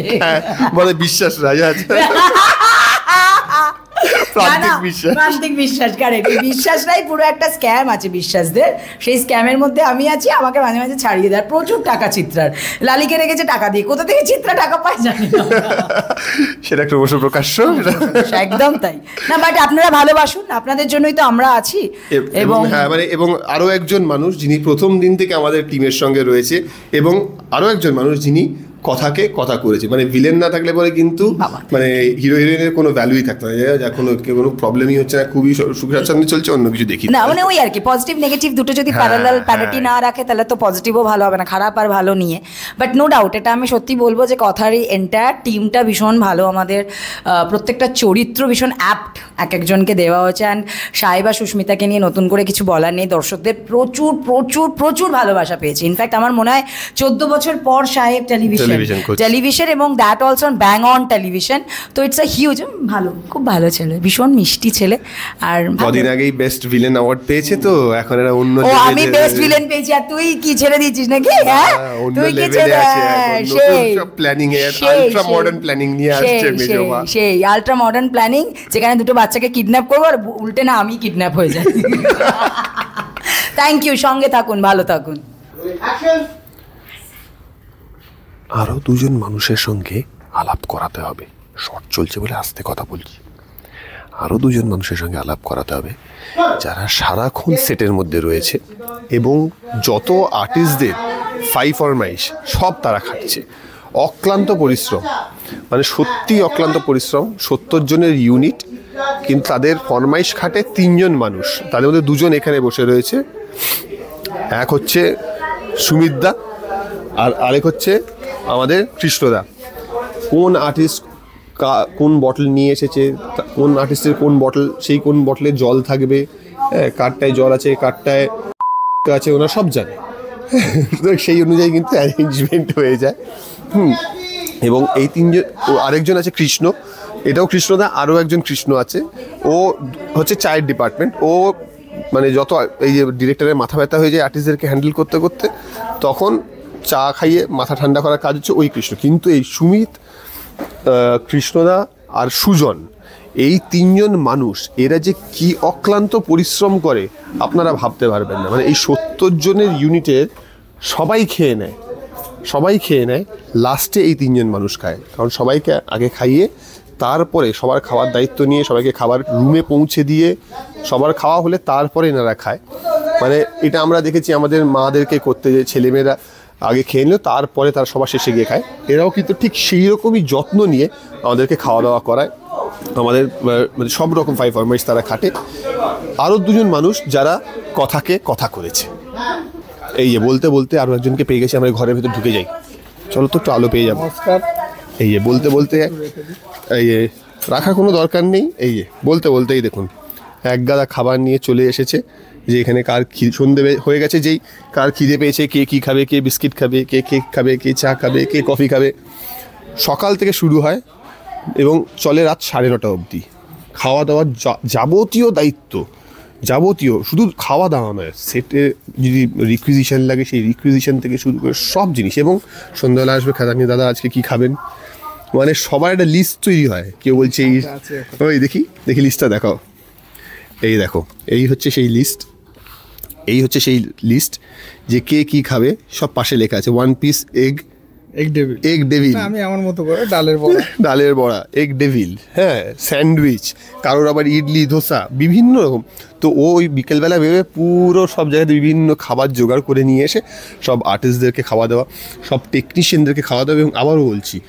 বলে বিশ্বাস রাজা আছে, প্রান্তিক বিশ্বাস, কারেক্ট, বিশ্বাসটাই পুরো একটা স্ক্যাম আছে বিশ্বাসদের, সেই স্ক্যামের মধ্যে আমি আছি, আমাকে মাঝে মাঝে ছাড়িয়ে দেয়, প্রচুর টাকা চিত্রার, লালিকে রেখেছে টাকা দিয়ে, কোথা থেকে চিত্রা টাকা পায় জানি না, সেটা ক্রমশ প্রকাশ্য, একদম তাই না। বাট আপনারা ভালোবাসুন, আপনাদের জন্যই তো আমরা আছি। এবং হ্যাঁ মানে এবং আরো একজন মানুষ যিনি প্রথম দিন থেকে আমাদের টিমের সঙ্গে রয়েছে, এবং আরো একজন মানুষ যিনি কথাকে কথা করেছে, মানে ভিলেন না থাকলে পরে কিন্তু মানে হিরো হিরোইনের কোনো ভ্যালুই থাকতো না, যা কোনো প্রবলেমই হচ্ছে না, খুবই সুখ স্বাচ্ছন্দ্যে চলছে, অন্য কিছু দেখি না, মানে ওই আর কি পজিটিভ নেগেটিভ দুটো যদি প্যারালাল প্যারিটি না রাখে তাহলে তো পজিটিভও ভালো হবে না, খারাপ আর ভালো নিয়ে। বাট নো ডাউট এটা আমি সত্যি বলবো যে কথার এই এন্টায়ার টিমটা ভীষণ ভালো, আমাদের প্রত্যেকটা চরিত্র ভীষণ অ্যাপ্ট এক একজনকে দেওয়া হয়েছে। অ্যান্ড সাহেবা সুস্মিতাকে নিয়ে নতুন করে কিছু বলার নেই, দর্শকদের প্রচুর প্রচুর প্রচুর ভালোবাসা পেয়েছে। ইনফ্যাক্ট আমার মনে হয় 14 বছর পর সাহেব টেলিভিশন এবং that also on bang on television, তো ইটস আ হিউজ, ভালো, খুব ভালো ছেলে, ভীষণ মিষ্টি ছেলে। আর কদিন আগেই বেস্ট ভিলেন অ্যাওয়ার্ড পেয়েছে, তো এখন এরা অন্য ও আমি বেস্ট ভিলেন পেয়েছি, আর তুই কি ছেড়ে দিচ্ছিস নাকি? হ্যাঁ তুই কি ছেড়ে, সেই প্ল্যানিং এর আলট্রা মডার্ন প্ল্যানিং নিয়ে আসছে মেজমা, সেই আলট্রা মডার্ন প্ল্যানিং, যেখানে দুটো বাচ্চাকে কিডন্যাপ করবো আর উল্টে না আমি কিডন্যাপ হয়ে যাই। থ্যাংক ইউ, সঙ্গে থাকুন, ভালো থাকুন। আরও 2জন মানুষের সঙ্গে আলাপ করাতে হবে, শর্ট চলছে বলে আস্তে কথা বলছি। আরও দুজন মানুষের সঙ্গে আলাপ করাতে হবে যারা সারাক্ষণ সেটের মধ্যে রয়েছে এবং যত আর্টিস্টদের ফরমাইশ সব তারা খাটছে, অক্লান্ত পরিশ্রম, মানে সত্যি অক্লান্ত পরিশ্রম। 70 জনের ইউনিট, কিন্তু তাদের ফরমাইশ খাটে 3 জন মানুষ, তাদের মধ্যে 2 জন এখানে বসে রয়েছে। এক হচ্ছে সুমিতদা আর আরেক হচ্ছে আমাদের কৃষ্ণদা। কোন আর্টিস্ট কোন বটল নিয়ে এসেছে, কোন আর্টিস্টের কোন বটল, সেই কোন বটলে জল থাকবে, হ্যাঁ, কারটায় জল আছে, কারটায় আছে, ওরা সব জানে। সেই অনুযায়ী কিন্তু অ্যারেঞ্জমেন্ট হয়ে যায়। এবং এই 3 জন, আরেকজন আছে কৃষ্ণ, এটাও কৃষ্ণদা, আরও একজন কৃষ্ণ আছে, ও হচ্ছে চায়ের ডিপার্টমেন্ট। ও মানে যত এই যে ডিরেক্টরের মাথা ব্যথা হয়ে যায় আর্টিস্টদেরকে হ্যান্ডেল করতে করতে, তখন চা খাইয়ে মাথা ঠান্ডা করার কাজ হচ্ছে ওই কৃষ্ণ। কিন্তু এই সুমিত, কৃষ্ণদা আর সুজন, এই 3 জন মানুষ, এরা যে কি অক্লান্ত পরিশ্রম করে আপনারা ভাবতে পারবেন না। মানে এই 70 জনের ইউনিটের সবাই খেয়ে নেয়, লাস্টে এই 3 জন মানুষ খায়। কারণ সবাইকে আগে খাইয়ে তারপরে সবার খাওয়ার দায়িত্ব নিয়ে সবাইকে খাবার রুমে পৌঁছে দিয়ে সবার খাওয়া হলে তারপরে এনারা খায়। মানে এটা আমরা দেখেছি আমাদের মাদেরকে করতে, যে ছেলেমেয়েরা আগে খেয়ে নিল তারপরে তারা সবার শেষে গিয়ে খায়, এরাও কিন্তু ঠিক সেই রকমই যত্ন নিয়ে আমাদেরকে খাওয়া দাওয়া করায়। আমাদের মানে সব রকম ফরমাইশ তারা খাটে। আরও 2 জন মানুষ যারা কথাকে কথা করেছে। এই যে বলতে বলতে আরও একজনকে পেয়ে গেছি, আমরা ঘরের ভেতর ঢুকে যাই, চলো তো একটু আলো পেয়ে যাবো। এই যে বলতে বলতে, এই যে রাখার কোনো দরকার নেই, এই যে বলতে বলতেই দেখুন এক গাদা খাবার নিয়ে চলে এসেছে। যে এখানে কার সন্ধে হয়ে গেছে, যেই কার খিদে পেয়েছে, কে কী খাবে, কে বিস্কিট খাবে, কে কেক খাবে, কে চা খাবে, কে কফি খাবে। সকাল থেকে শুরু হয় এবং চলে রাত 9:30 অবধি। খাওয়া দাওয়ার যাবতীয় দায়িত্ব, যাবতীয়, শুধু খাওয়া দাওয়া নয়, সেটে যদি রিকুইজিশন লাগে সেই রিকুইজিশন থেকে শুরু করে সব জিনিস। এবং সন্ধ্যাবেলা আসবে খাদানি দাদা আজকে কি খাবেন, মানে সবার একটা লিস্ট তৈরি হয়। কেউ বলছে এই, ওই দেখি লিস্টটা দেখাও, এই দেখো, এই হচ্ছে সেই লিস্ট, যে কে কি খাবে সব পাশে লেখা আছে। 1 পিস এগ ডেভিল, আমি আমার মতো করে ডালের বড়া, এগ ডেভিল, হ্যাঁ, স্যান্ডউইচ, কারোর আবার ইডলি ধোসা, বিভিন্ন রকম। তো ওই বিকেলবেলা ভেবে পুরো সব জায়গাতে বিভিন্ন খাবার জোগাড় করে নিয়ে এসে সব আর্টিস্টদেরকে খাওয়া দাওয়া, সব টেকনিশিয়ানদেরকে খাওয়া দাওয়া। এবং আবারও বলছি,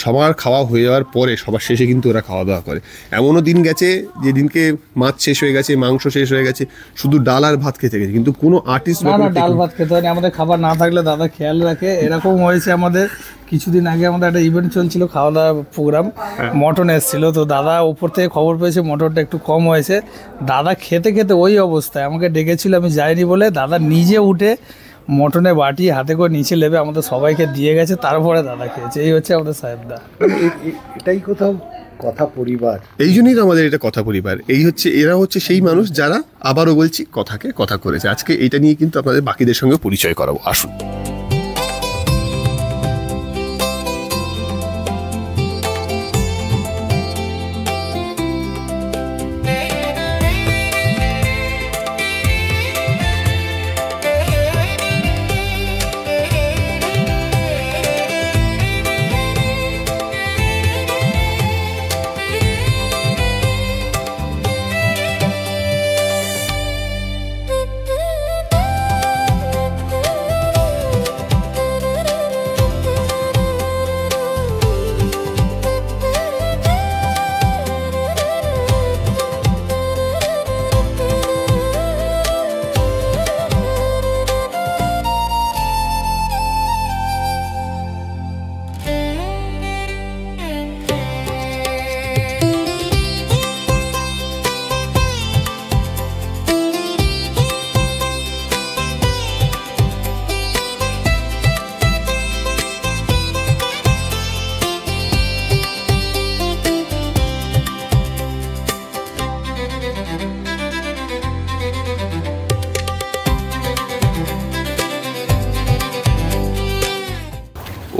সবার খাওয়া হয়ে যাওয়ার পরে সবার শেষে কিন্তু ওরা খাওয়া দাওয়া করে। এমনও দিন গেছে যেদিনকে মাছ শেষ হয়ে গেছে, মাংস শেষ হয়ে গেছে, শুধু ডাল আর ভাত খেতে গেছে, কিন্তু কোনো আর্টিস্ট ডাল ভাত খেতে হয়নি, আমাদের খাবার না থাকলে দাদা খেয়াল রাখে। এরকম হয়েছে আমাদের কিছুদিন আগে, আমাদের একটা ইভেন্ট চলছিল, খাওয়া দাওয়া প্রোগ্রাম, মটন এসেছিলো। তো দাদা উপর থেকে খবর পেয়েছে মটনটা একটু কম হয়েছে, দাদা খেতে খেতে ওই অবস্থায় আমাকে ডেকেছিল, আমি যাইনি বলে দাদা নিজে উঠে মটনে বাটি হাতে করে নিচে লেবে আমাদের সবাইকে দিয়ে গেছে, তারপরে দাদা খেয়েছে। এই হচ্ছে আমাদের সাহেবদা। এটাই কোথাও কথা পরিবার, এই জন্যই তো আমাদের এটা কথা পরিবার। এই হচ্ছে, এরা হচ্ছে সেই মানুষ যারা, আবারও বলছি, কথাকে কথা করেছে। আজকে এটা নিয়ে কিন্তু আপনাদের বাকিদের সঙ্গে পরিচয় করাবো, আসুন।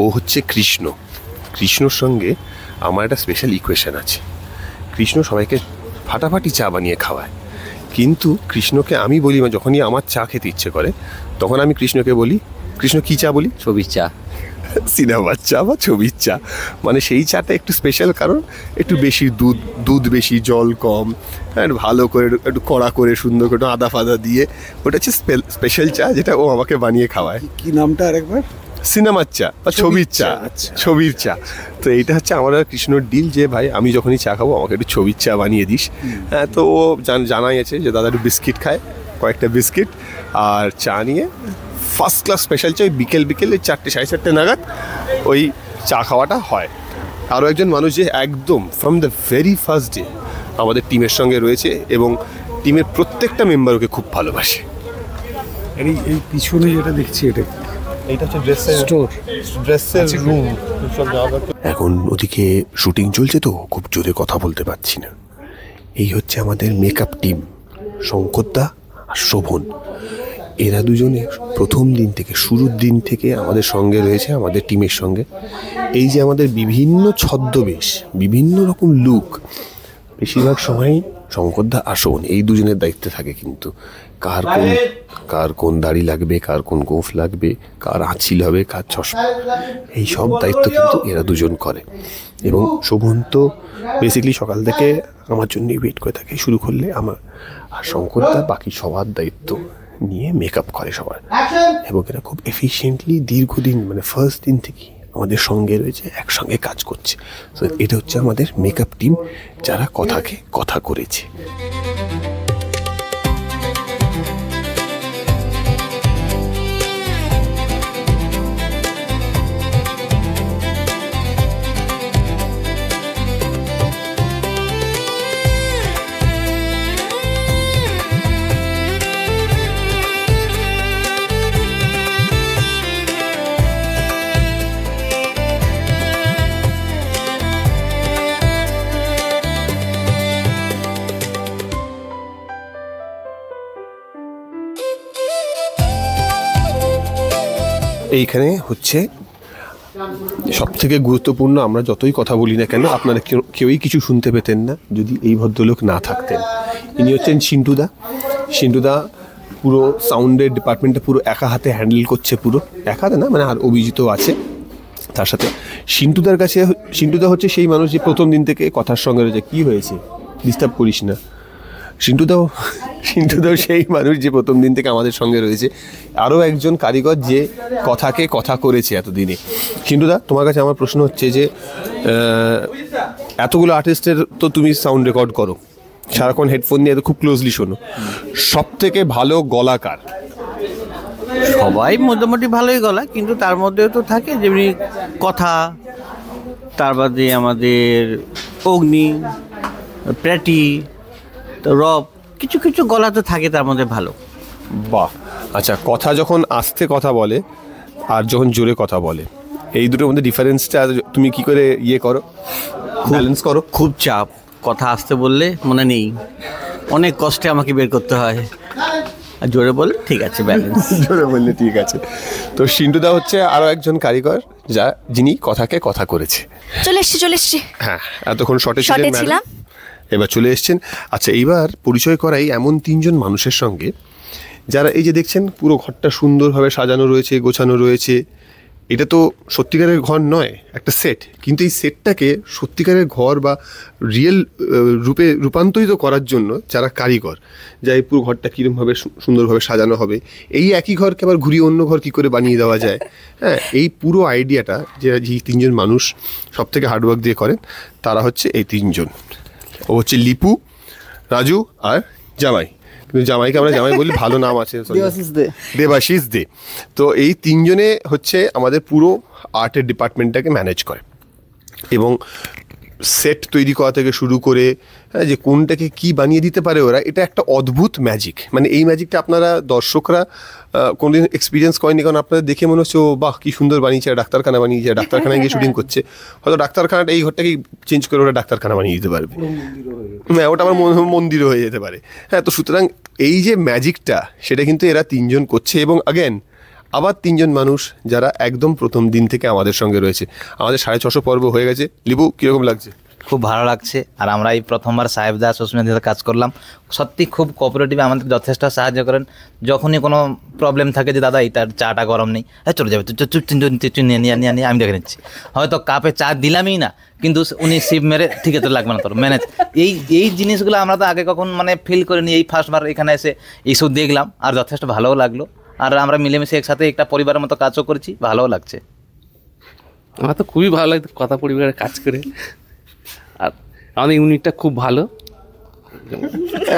ও হচ্ছে কৃষ্ণর সঙ্গে আমার একটা স্পেশাল ইকুয়েশন আছে। কৃষ্ণ সবাইকে ফাটাফাটি চা বানিয়ে খাওয়ায়, কিন্তু কৃষ্ণকে আমি বলি, যখনই আমার চা খেতে ইচ্ছে করে তখন আমি কৃষ্ণকে বলি, কৃষ্ণ কী চা বলি? ছবির চা। সিনেমার চা বা ছবির চা, মানে সেই চাটা একটু স্পেশাল, কারণ একটু বেশি দুধ বেশি, জল কম, হ্যাঁ, ভালো করে একটু কড়া করে সুন্দর করে আদা ফাদা দিয়ে, ওটা হচ্ছে স্পেশাল চা যেটা ও আমাকে বানিয়ে খাওয়ায়। কি নামটা আরেকবার? সিনেমার চা বা ছবির চা। ছবির চা। তো এইটা হচ্ছে আমার আর কৃষ্ণর ডিল, যে ভাই আমি যখনই চা খাবো আমাকে একটু ছবির চা বানিয়ে দিস। হ্যাঁ, তো ও জানাই আছে যে দাদা একটু বিস্কিট খায়, কয়েকটা বিস্কিট আর চা নিয়ে ফার্স্ট ক্লাস স্পেশাল চা। ওই বিকেল 4টে 4:30 নাগাদ ওই চা খাওয়াটা হয়। আরও একজন মানুষ যে একদম from the very first day আমাদের টিমের সঙ্গে রয়েছে এবং টিমের প্রত্যেকটা মেম্বার ওকে খুব ভালোবাসে। এই পিছনে যেটা দেখছি এইটা হচ্ছে ড্রেসের রুম। এখন ওদিকে শুটিং চলছে তো খুব জোরে কথা বলতে পারছি না। এই হচ্ছে আমাদের মেকআপ টিম, শঙ্করদা আর শোভন। এরা দুজনে প্রথম দিন থেকে, শুরুর দিন থেকে আমাদের সঙ্গে রয়েছে, আমাদের টিমের সঙ্গে। এই যে আমাদের বিভিন্ন ছদ্মবেশ, বিভিন্ন রকম লুক, বেশিরভাগ সময়ই শঙ্করদা আর শোভন এই দুজনের দায়িত্বে থাকে। কিন্তু কার কোন দাড়ি লাগবে, কার কোন গোঁফ লাগবে, কার আঁচিল হবে, কার চশমা, এই সব দায়িত্ব কিন্তু এরা দুজন করে। এবং শোভন তো বেসিক্যালি সকাল থেকে আমার জন্যই ওয়েট করে থাকে, শুরু করলে আমার, আর শঙ্করদা বাকি সবার দায়িত্ব নিয়ে মেকআপ করে সবার। এবং এরা খুব এফিশিয়েন্টলি দীর্ঘদিন, মানে ফার্স্ট দিন থেকেই আমাদের সঙ্গে রয়েছে, একসঙ্গে কাজ করছে। তো এটা হচ্ছে আমাদের মেকআপ টিম, যারা কথাকে কথা করেছে। এইখানে হচ্ছে সবথেকে গুরুত্বপূর্ণ, আমরা যতই কথা বলি না কেন আপনারা কেউই কিছু শুনতে পেতেন না যদি এই ভদ্রলোক না থাকতেন। ইনি হচ্ছেন সিন্টুদা পুরো সাউন্ডের ডিপার্টমেন্টটা পুরো একা হাতে হ্যান্ডেল করছে, পুরো একা হাতে না, মানে আর অভিজিৎ আছে তার সাথে। সিন্টুদা হচ্ছে সেই মানুষ যে প্রথম দিন থেকে কথার সঙ্গে রয়েছে, কী হয়েছে ডিস্টার্ব করিস না। সিন্টুদাও সেই মানুষ যে প্রথম দিন থেকে আমাদের সঙ্গে রয়েছে। আরও একজন কারিগর যে কথাকে কথা করেছে এতদিনে। সিন্টুদা, তোমার কাছে আমার প্রশ্ন হচ্ছে যে এতগুলো আর্টিস্টের তো তুমি সাউন্ড রেকর্ড করো, সারাক্ষণ হেডফোন নিয়ে খুব ক্লোজলি শোনো, সব থেকে ভালো গলাকার? সবাই মোটামুটি ভালোই গলা, কিন্তু তার মধ্যেও তো থাকে যেমনি কথা, তার বাদে আমাদের অগ্নি, প্র্যাটি, তো রব, কিছু কিছু গলা তো থাকে তার মধ্যে ভালো। বাহ, আচ্ছা, কথা যখন আস্তে কথা বলে আর যখন জোরে কথা বলে, এই দুটোর মধ্যে ডিফারেন্সটা তুমি কি করে করো, ব্যালেন্স করো? খুব চাপ, কথা আসতে বললে মনে নেই, অনেক কষ্টে আমাকে বের করতে হয়, আর জোরে বললে ঠিক আছে, ব্যালেন্স। জোরে বললে ঠিক আছে। তো সিন্টুদা হচ্ছে আরও একজন কারিগর যিনি কথাকে কথা করেছে। চলে এসছি। হ্যাঁ, এতক্ষণ শর্টে ছিলাম, এবার চলে এসছেন। আচ্ছা, এইবার পরিচয় করাই এমন 3জন মানুষের সঙ্গে যারা এই যে দেখছেন পুরো ঘরটা সুন্দরভাবে সাজানো রয়েছে, গোছানো রয়েছে। এটা তো সত্যিকারের ঘর নয়, একটা সেট, কিন্তু এই সেটটাকে সত্যিকারের ঘর বা রিয়েল রূপে রূপান্তরিত করার জন্য যারা কারিগর, যা এই পুরো ঘরটা কীরকমভাবে সুন্দরভাবে সাজানো হবে, এই একই ঘরকে আবার ঘুরিয়ে অন্য ঘর কী করে বানিয়ে দেওয়া যায়, হ্যাঁ, এই পুরো আইডিয়াটা যে 3জন মানুষ সব থেকে হার্ডওয়ার্ক দিয়ে করেন, তারা হচ্ছে এই 3জন। ও হচ্ছে লিপু, রাজু আর জামাই। কিন্তু জামাইকে আমরা জামাই বলি, ভালো নাম আছে দেবাশিস দে। তো এই 3জনে হচ্ছে আমাদের পুরো আর্টের ডিপার্টমেন্টটাকে ম্যানেজ করে এবং সেট তৈরি করা থেকে শুরু করে যে কোনটাকে কি বানিয়ে দিতে পারে ওরা, এটা একটা অদ্ভুত ম্যাজিক। মানে এই ম্যাজিকটা আপনারা দর্শকরা কোনোদিন এক্সপিরিয়েন্স করেনি, কারণ আপনাদের দেখে মনে হচ্ছে ও বাহ কি সুন্দর বানিয়েছে, ডাক্তারখানা বানিয়েছে, ডাক্তারখানায় গিয়ে শুটিং করছে, হয়তো ডাক্তারখানাটা এই ঘরটাকেই চেঞ্জ করে ওরা ডাক্তারখানা বানিয়ে দিতে পারবে, হ্যাঁ, ওটা আমার মন্দিরও হয়ে যেতে পারে। হ্যাঁ, তো সুতরাং এই যে ম্যাজিকটা, সেটা কিন্তু এরা 3জন করছে। এবং আবার 3জন মানুষ যারা একদম প্রথম দিন থেকে আমাদের সঙ্গে রয়েছে। আমাদের 650 পর্ব হয়ে গেছে। লিপু, কীরকম লাগছে? খুব ভালো লাগছে। আর আমরা এই প্রথমবার সাহেব দা সুস্মিতার সাথে কাজ করলাম, সত্যি খুব কোঅপারেটিভ, আমাদের যথেষ্ট সাহায্য করেন। যখনই কোনো প্রবলেম থাকে যে দাদা এইটার চাটা গরম নেই, চলে যাবে তুই নিয়ে আমি দেখে নিচ্ছি, হয়তো কাপে চা দিলামই না, কিন্তু উনি সিপ মেরে ঠিক আছে লাগবে না তোর ম্যানেজ। এই জিনিসগুলো আমরা তো আগে কখন মানে ফিল করিনি, এই ফার্স্টবার এখানে এসে এইসব দেখলাম আর যথেষ্ট ভালোও লাগলো। আর আমরা মিলেমিশে একসাথে একটা পরিবারের মতো কাজও করছি, ভালোও লাগছে। আমার তো খুবই ভালো লাগছে কথা পরিবারের কাজ করে, আর আমাদের ইউনিটটা খুব ভালো।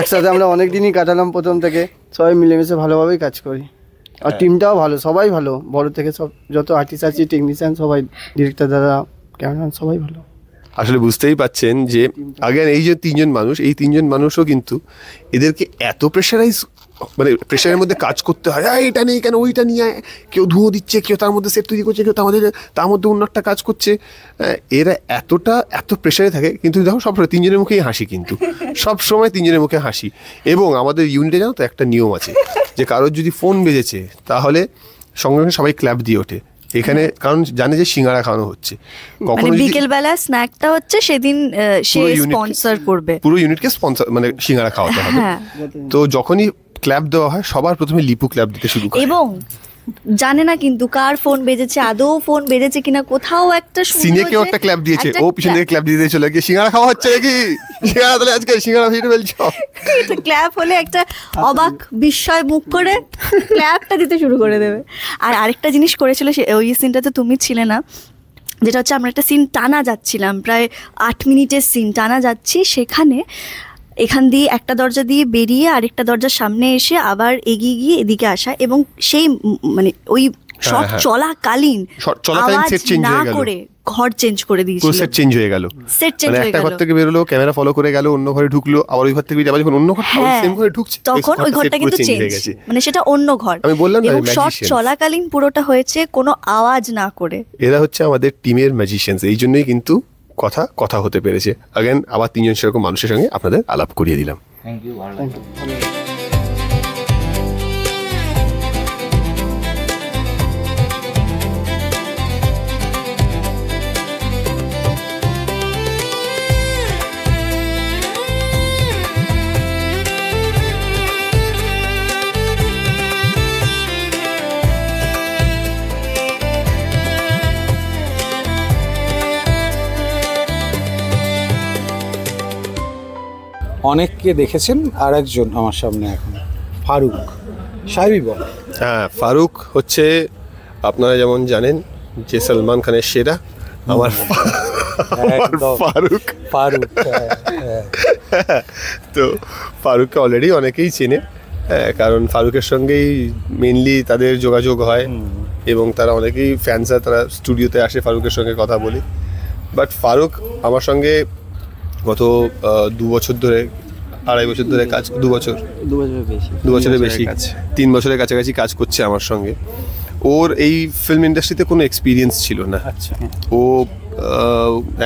একসাথে আমরা অনেক দিনই কাটালাম, প্রথম থেকে সবাই মিলেমিশে ভালোভাবেই কাজ করি। আর টিমটাও ভালো, সবাই ভালো, বড় থেকে সব যত আর্টিস্ট আছে, টেকনিশিয়ান সবাই, ডিরেক্টর দাদা, ক্যামেরাম্যান সবাই ভালো। আসলে বুঝতেই পাচ্ছেন যে আগে এই যে 3 জন মানুষ, এই 3 জন মানুষও কিন্তু এদেরকে এত প্রেশারাইজ, মানে প্রেশারের মধ্যে কাজ করতে হয়, এটা নেই কেন, ওইটা নিয়ে কেউ ধুয়ো দিচ্ছে, কেউ তার মধ্যে সেট তৈরি করছে, কেউ তার মধ্যে অন্য একটা কাজ করছে। এরা এত প্রেশারে থাকে, কিন্তু দেখো সবসময় 3 জনের মুখেই হাসি, কিন্তু সব সময় 3 জনের মুখে হাসি। এবং আমাদের ইউনিটে জানো তো একটা নিয়ম আছে যে কারোর যদি ফোন বেজেছে তাহলে সঙ্গে সঙ্গে সবাই ক্ল্যাপ দিয়ে ওঠে এখানে, কারণ জানে যে সিঙ্গারা খাওয়ানো হচ্ছে। মানে বিকেল বেলা স্ন্যাকটা হচ্ছে সেদিন সে স্পন্সর করবে, পুরো ইউনিটকে স্পন্সর মানে সিঙ্গারা খাওয়াতে হবে। তো যখনই ক্ল্যাপ দেওয়া হয় সবার প্রথমে লিপু ক্ল্যাপ দিতে শুরু করে, এবং জানে না কিন্তু কার ফোন বেজেছে, আদৌ ফোন বেজেছে কিনা, কোথাও একটা সিনে কেউ একটা ক্ল্যাপ দিয়েছে, ও পিছন থেকে ক্ল্যাপ দিয়ে চলে গিয়ে সিঙ্গারা খাওয়া হচ্ছে নাকি, সিঙ্গারা তাহলে আজকে সিঙ্গারা ফিরে ফেলছো। ক্ল্যাপ হলে একটা অবাক বিস্ময় মুখ করে ক্ল্যাপটা দিতে শুরু করে দেবে। আর আরেকটা জিনিস করেছিল, ওই সিনটাতে তুমি ছিলে না, যেটা হচ্ছে আমরা একটা সিন টানা যাচ্ছিলাম, প্রায় 8 মিনিটের সিন টানা যাচ্ছি, সেখানে এখান দিয়ে একটা দরজা দিয়ে বেরিয়ে আরেকটা দরজার সামনে এসে আবার এগিয়ে গিয়ে এদিকে আসা, এবং সেই মানে ওই সব চলাকালীন আওয়াজ না করে ঘর চেঞ্জ করে দিয়েছিল, পুরো সেট চেঞ্জ হয়ে গেল। মানে একটা ঘর থেকে বেরোলো, ক্যামেরা ফলো করে গেল, অন্য ঘরে ঢুকলো, আবার ওই ঘর থেকে বেরিয়ে আবার যখন অন্য ঘর সেম ঘরে ঢুকছে, তখন ওই ঘরটা কিন্তু চেঞ্জ হয়ে গেছে, মানে সেটা অন্য ঘর। আমি বললাম না, শট চলাকালীন পুরোটা হয়েছে কোনো আওয়াজ না করে। এরা হচ্ছে আমাদের টিমের ম্যাজিশিয়ানস, এই জন্যই কিন্তু কথা হতে পেরেছে। আগেন আবার 3 জন সেরকম মানুষের সঙ্গে আপনাদের আলাপ করিয়ে দিলাম। থ্যাংক ইউ, ভালো লাগলো। অনেককে দেখেছেন, আর একজন আমার সামনে এখন ফারুক, সাহেবই বল। হ্যাঁ, ফারুক হচ্ছে আপনারা যেমন জানেন যে সলমান খানের সেরা, আমার ফারুক। তো ফারুককে অলরেডি অনেকেই চেনে, কারণ ফারুকের সঙ্গেই মেনলি তাদের যোগাযোগ হয়, এবং তারা অনেকেই ফ্যান্স হয়, তারা স্টুডিওতে আসে ফারুকের সঙ্গে কথা বলি। বাট ফারুক আমার সঙ্গে গত 2 বছর ধরে, 2.5 বছর ধরে কাজ, 2 বছরের বেশি 3 বছরের কাছাকাছি কাজ করছে আমার সঙ্গে। ওর এই ফিল্ম ইন্ডাস্ট্রিতে কোনো এক্সপিরিয়েন্স ছিল না, ও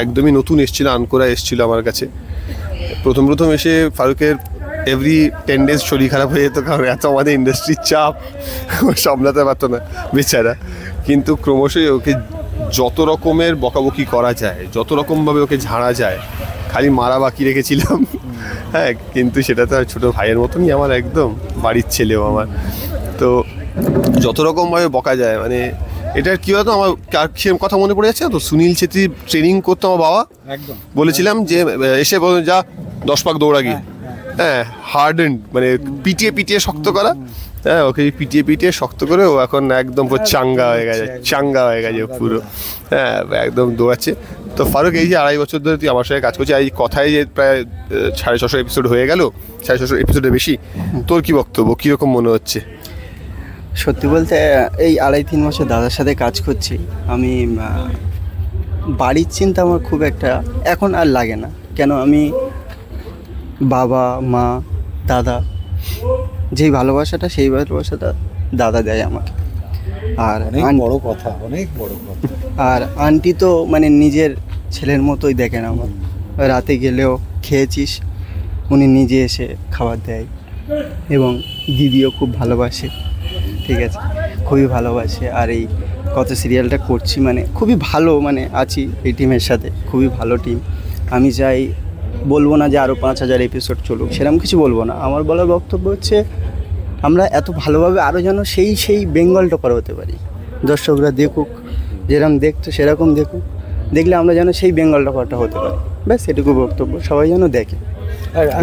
একদমই নতুন এসেছিল, আনকোরা এসেছিল আমার কাছে। প্রথম এসে ফারুকের এভরি 10 ডেজ শরীর খারাপ হয়ে যেত, কারণ এত আমাদের ইন্ডাস্ট্রির চাপ সামলাতে পারতো না বেচারা। কিন্তু ক্রমশই ওকে যত রকমের বকাবকি করা যায়, যত রকমভাবে ওকে ঝাড়া যায়, খালি মারা বাকি রেখেছিলাম। হ্যাঁ, কিন্তু সেটা তো ছোটো ভাইয়ের মতনই আমার, একদম বাড়ির ছেলেও আমার। তো যত রকমভাবে বকা যায়, মানে এটার কী হতো, আমার সেরকম কথা মনে পড়ে যাচ্ছে তো, সুনীল ছেত্রী ট্রেনিং করতো আমার বাবা, একদম বলেছিলাম যে এসে যা 10 পাক দৌড়া গিয়ে, হ্যাঁ, হার্ডেন্ড মানে পিটিয়ে শক্ত করা। হ্যাঁ, ওকে পিটিয়ে শক্ত করে ও এখন একদম পুরো চাঙ্গা হয়ে গেছে পুরো। হ্যাঁ, একদম দৌড়াচ্ছে। তো ফারুক, এই যে 2.5 বছর ধরে তুই আমার সঙ্গে কাজ করছিস, এই কথায় যে প্রায় 650 এপিসোড হয়ে গেল, 650 এপিসোডের বেশি, তোর কি বক্তব্য, কীরকম মনে হচ্ছে? সত্যি বলতে এই 2.5-3 বছর দাদার সাথে কাজ করছি, আমি বাড়ির চিন্তা আমার খুব একটা এখন আর লাগে না। কেন, আমি বাবা মা দাদা যেই ভালোবাসাটা, সেই ভালোবাসাটা দাদা দেয় আমাকে। আর অনেক বড় কথা। আর আন্টি তো মানে নিজের ছেলের মতোই দেখেন আমার। রাতে গেলেও খেয়েছিস, উনি নিজে এসে খাবার দেয়, এবং দিদিও খুব ভালোবাসে, ঠিক আছে, খুবই ভালোবাসে। আর এই কত সিরিয়ালটা করছি, মানে খুবই ভালো, মানে আছি এই টিমের সাথে, খুবই ভালো টিম। আমি চাই, বলবো না যে আরও 5,000 এপিসোড চলুক, সেরকম কিছু বলবো না। আমার বলার বক্তব্য হচ্ছে আমরা এত ভালোভাবে আরও যেন সেই বেঙ্গল টপার হতে পারি। দর্শকরা দেখুক, যেরকম দেখতো সেরকম দেখুক, দেখলে আমরা যেন সেই বেঙ্গল টপারটা হতে পারি। ব্যাস এটুকু বক্তব্য, সবাই যেন দেখে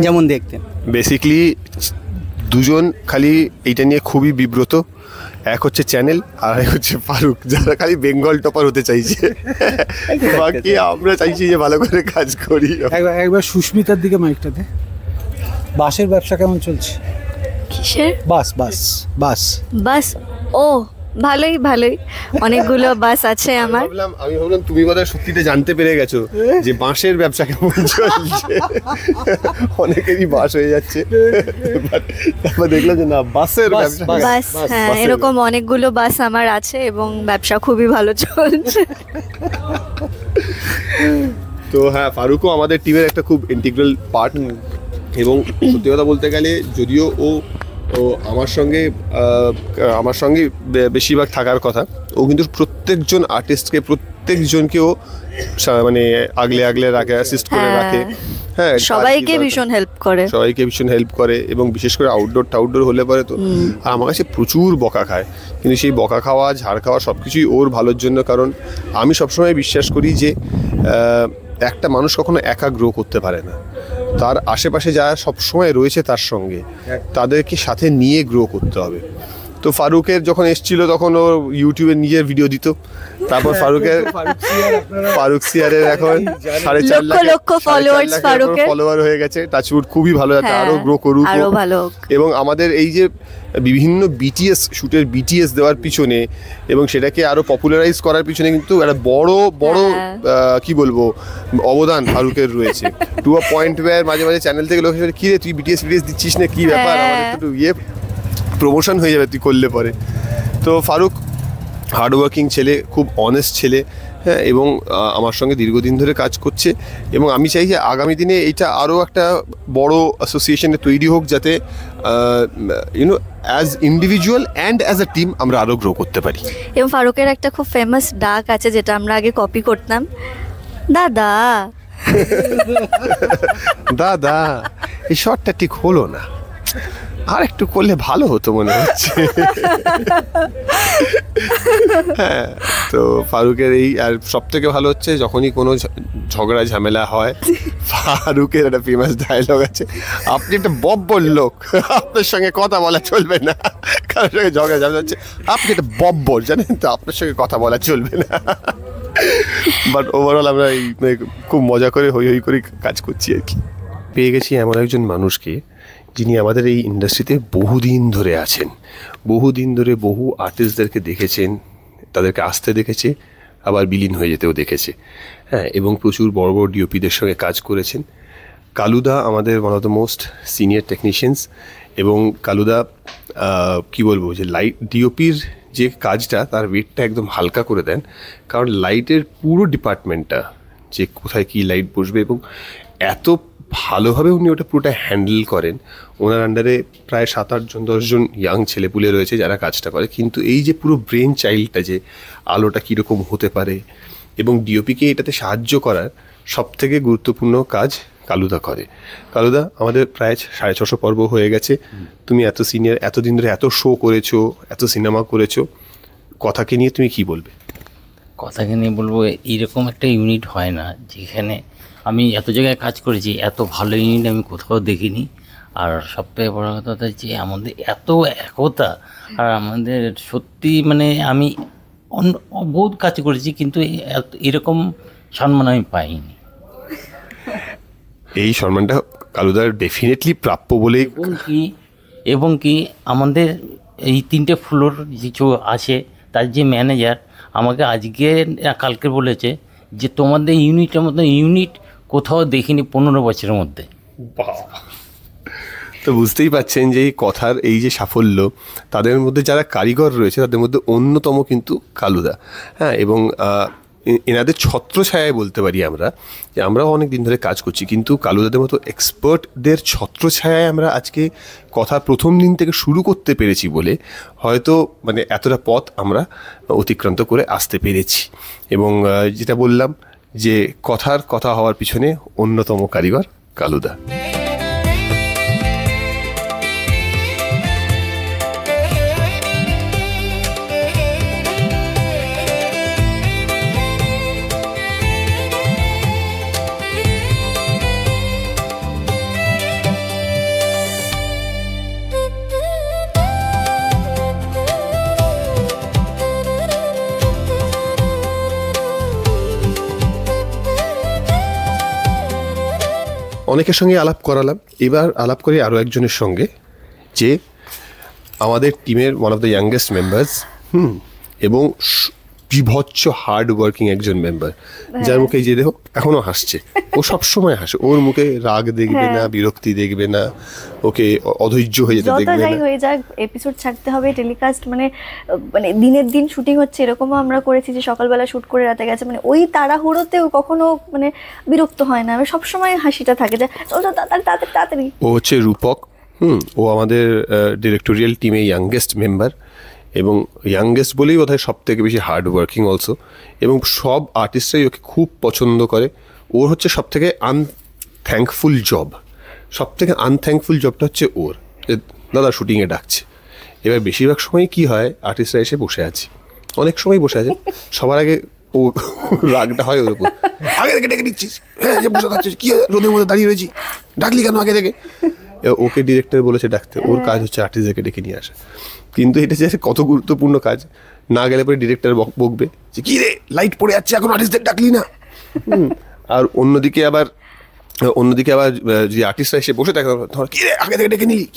যেমন দেখতেন। বেসিকলি দুজন খালি এইটা নিয়ে খুবই বিব্রত, এক হচ্ছে চ্যানেল আর এক হচ্ছে ফারুক, যারা খালি বেঙ্গল টপার হতে চাইছে, বাকি আমরা চাইছি যে ভালো করে কাজ করি। একবার সুস্মিতার দিকে মাইকটা দে। বাসের ব্যবসা কেমন চলছে? কিসের বাস বাস বাস বাস? ও ভালোই ভালোই, অনেকগুলো বাস আছে আমার। আমি ভাবলাম তুমি বোধহয় সত্যিটা জানতে পেরে গেছো যে বাঁশের ব্যবসা কেমন চলছে, অনেকেরই বাস হয়ে যাচ্ছে, তারপর দেখলাম যে না বাসের ব্যবসা। বাস, হ্যাঁ, এরকম অনেকগুলো বাস আমার আছে এবং ব্যবসা খুবই ভালো চলছে। তো হ্যাঁ, ফারুকও আমাদের টিমের একটা খুব ইন্টিগ্রাল পার্ট, এবং সত্যি কথা বলতে গেলে যদিও ও আমার সঙ্গে বেশিরভাগ থাকার কথা, ও কিন্তু প্রত্যেকজন আর্টিস্টকে প্রত্যেকজনকেও মানে আগলে রাখে, অ্যাসিস্ট করে রাখে। হ্যাঁ, সবাইকে ভীষণ হেল্প করে এবং বিশেষ করে আউটডোর হলে পরে তো আর আমার কাছে প্রচুর বকা খায়, কিন্তু সেই বকা খাওয়া, ঝাড় খাওয়া সব কিছুই ওর ভালোর জন্য। কারণ আমি সবসময় বিশ্বাস করি যে একটা মানুষ কখনো একা গ্রো করতে পারে না, তার আশেপাশে যারা সবসময় রয়েছে তার সঙ্গে, তাদেরকে সাথে নিয়ে গ্রো করতে হবে। তো ফারুকের যখন এসছিল তখন ও ইউটিউবে নিজের ভিডিও দিত, তারপর ফারুক সিয়ারের এখন 4.5 লাখ ফলোয়ার হয়ে গেছে। টাচউড খুবই ভালো, যাতে আরো গ্রো করুক। এবং আমাদের এই যে বিভিন্ন বিটিএস শুটের বিটিএস দেওয়ার পিছনে এবং সেটাকে আরো পপুলারাইজ করার পিছনে কিন্তু একটা বড় কি বলবো অবদান ফারুকের রয়েছে। টু আ পয়েন্ট ওয়্যার মাঝে মাঝে চ্যানেল থেকে লোক কি রে তুই বিটিএস দিচ্ছিস না, কি ব্যাপার, আমাদের একটু প্রমোশন হয়ে যাবে তুই করলে পরে। তো ফারুক হার্ডওয়ার্কিং ছেলে, খুব অনেস্ট ছেলে, হ্যাঁ, এবং আমার সঙ্গে দীর্ঘদিন ধরে কাজ করছে। এবং আমি চাই যে আগামী দিনে এইটা আরও একটা বড় অ্যাসোসিয়েশনে তৈরি হোক, যাতে as individual and as a team আমরা আরও গ্রো করতে পারি। এবং ফারুকের একটা খুব ফেমাস ডাক আছে যেটা আমরা আগে কপি করতাম, দাদা দাদা। এই শটটা ঠিক হলো না, আর একটু করলে ভালো হতো মনে হচ্ছে। হ্যাঁ, তো ফারুকের এই আর সব থেকে ভালো হচ্ছে যখনই কোনো ঝগড়া ঝামেলা হয়, ফারুকের একটা ফেমাস ডায়লগ আছে, আপনি একটা বব্বর লোক, আপনার সঙ্গে কথা বলা চলবে না। কারোর সঙ্গে ঝগড়া ঝামেলা হচ্ছে, আপনি একটা বব্বর, জানেন তো, আপনার সঙ্গে কথা বলা চলবে না। বাট ওভারঅল আমরা এই খুব মজা করে হই করে কাজ করছি আর কি। পেয়ে গেছি এমন একজন মানুষকে যিনি আমাদের এই ইন্ডাস্ট্রিতে বহুদিন ধরে আছেন, বহুদিন ধরে বহু আর্টিস্টদেরকে দেখেছেন, তাদেরকে আসতে দেখেছে, আবার বিলীন হয়ে যেতেও দেখেছে, হ্যাঁ, এবং প্রচুর বড় বড় ডিওপিদের সঙ্গে কাজ করেছেন। কালুদা আমাদের one of the most senior technicians, এবং কালুদা কি বলবো যে লাইট ডিওপির যে কাজটা তার ওয়েটটা একদম হালকা করে দেন, কারণ লাইটের পুরো ডিপার্টমেন্টটা যে কোথায় কী লাইট বসবে এবং এত ভালোভাবে উনি ওটা পুরোটা হ্যান্ডেল করেন। ওনার আন্ডারে প্রায় 7-8 জন 10 জন ইয়াং ছেলেপুলে রয়েছে যারা কাজটা করে, কিন্তু এই যে পুরো ব্রেন চাইল্ডটা যে আলোটা কীরকম হতে পারে এবং ডিওপিকে এটাতে সাহায্য করার সবথেকে গুরুত্বপূর্ণ কাজ কালুদা করে। কালুদা, আমাদের প্রায় 650 পর্ব হয়ে গেছে, তুমি এত সিনিয়র, এতদিন ধরে এত শো করেছো, এত সিনেমা করেছো, কথাকে নিয়ে তুমি কি বলবে? কথাকে নিয়ে বলবো, এইরকম একটা ইউনিট হয় না যেখানে আমি এত জায়গায় কাজ করেছি, এত ভালো ইউনিট আমি কোথাও দেখিনি। আর সবথেকে বড় কথা হচ্ছে আমাদের এত একতা, আর আমাদের সত্যি মানে আমি বহুত কাজ করেছি কিন্তু এরকম সম্মান আমি পাইনি। এই সম্মানটা কালুদার ডেফিনেটলি প্রাপ্য বলে। এবং কি আমাদের এই 3টে ফ্লোর কিছু আছে, তার যে ম্যানেজার আমাকে আজকে কালকে বলেছে যে তোমাদের ইউনিটের মতো ইউনিট কোথাও দেখিনি 15 বছরের মধ্যে। তো বুঝতেই পাচ্ছেন যে এই কথার এই যে সাফল্য, তাদের মধ্যে যারা কারিগর রয়েছে তাদের মধ্যে অন্যতম কিন্তু কালুদা, হ্যাঁ। এবং এনাদের ছত্রছায়ায় বলতে পারি আমরা যে আমরাও অনেক দিন ধরে কাজ করছি, কিন্তু কালুদাদের মতো এক্সপার্টদের ছত্রছায়ায় আমরা আজকে কথা প্রথম দিন থেকে শুরু করতে পেরেছি বলে হয়তো মানে এতটা পথ আমরা অতিক্রান্ত করে আসতে পেরেছি। এবং যেটা বললাম, যে কথার কথা হওয়ার পিছনে অন্যতম কারিগর কালুদা। অনেকের সঙ্গে আলাপ করালাম, এবার আলাপ করি আরও একজনের সঙ্গে, যে আমাদের টিমের one of the youngest members, এবং বিভৎস হার্ড ওয়ার্কিং একজন মেম্বার, যার মুখে যে দেখো এখনো হাসছে, ও সবসময় হাসে, ওর মুখে রাগ দেখবে না, বিরক্তি দেখবে না, ওকে অধৈর্য হয়ে যেতে দেখবে না। যত যাই হয়ে যাক, এপিসোড ছাড়তে হবে, টেলিকাস্ট মানে দিনের দিন শুটিং হচ্ছে, এরকমও আমরা করেছি যে সকালবেলা শুট করে রাতে গেছে, মানে ওই তাড়াহুড়োতেও কখনো মানে বিরক্ত হয় না, আমি সবসময় হাসিটা থাকে যে তাড়াতাড়ি। ও হচ্ছে রূপক, ও আমাদের ডিরেক্টোরিয়াল টিমে ইয়াংগেস্ট মেম্বার, এবং ইয়াংগেস্ট বলেই বোধহয় সব থেকে বেশি হার্ড ওয়ার্কিং অলসো, এবং সব আর্টিস্টরাই ওকে খুব পছন্দ করে। ওর হচ্ছে সব থেকে আনথ্যাঙ্কফুল জবটা হচ্ছে ওর, দাদা শুটিংয়ে ডাকছে। এবার বেশিরভাগ সময় কি হয়, আর্টিস্টরা এসে বসে আছে, অনেক সময় বসে আছে, সবার আগে ও রাগটা হয় ওর উপর, আগে থেকে ডেকে দিচ্ছিস, হ্যাঁ বসে থাকছিস, কি রোদের মধ্যে দাঁড়িয়ে রয়েছি, ডাকলি কেন আগে থেকে? ওকে ডিরেক্টর বলেছে ডাকতে, ওর কাজ হচ্ছে আর্টিস্টদেরকে ডেকে নিয়ে আসা। কিন্তু এটা যে কত গুরুত্বপূর্ণ কাজ, না গেলে পরে ডিরেক্টর বকবে যে কি রে লাইট পড়ে যাচ্ছে, এখন আর্টিস্টদের ডাকলি না। আর অন্যদিকে আবার যে আর্টিস্টরা এসে বসে থাকে, কি রে আগে থেকে ডেকে নিলি,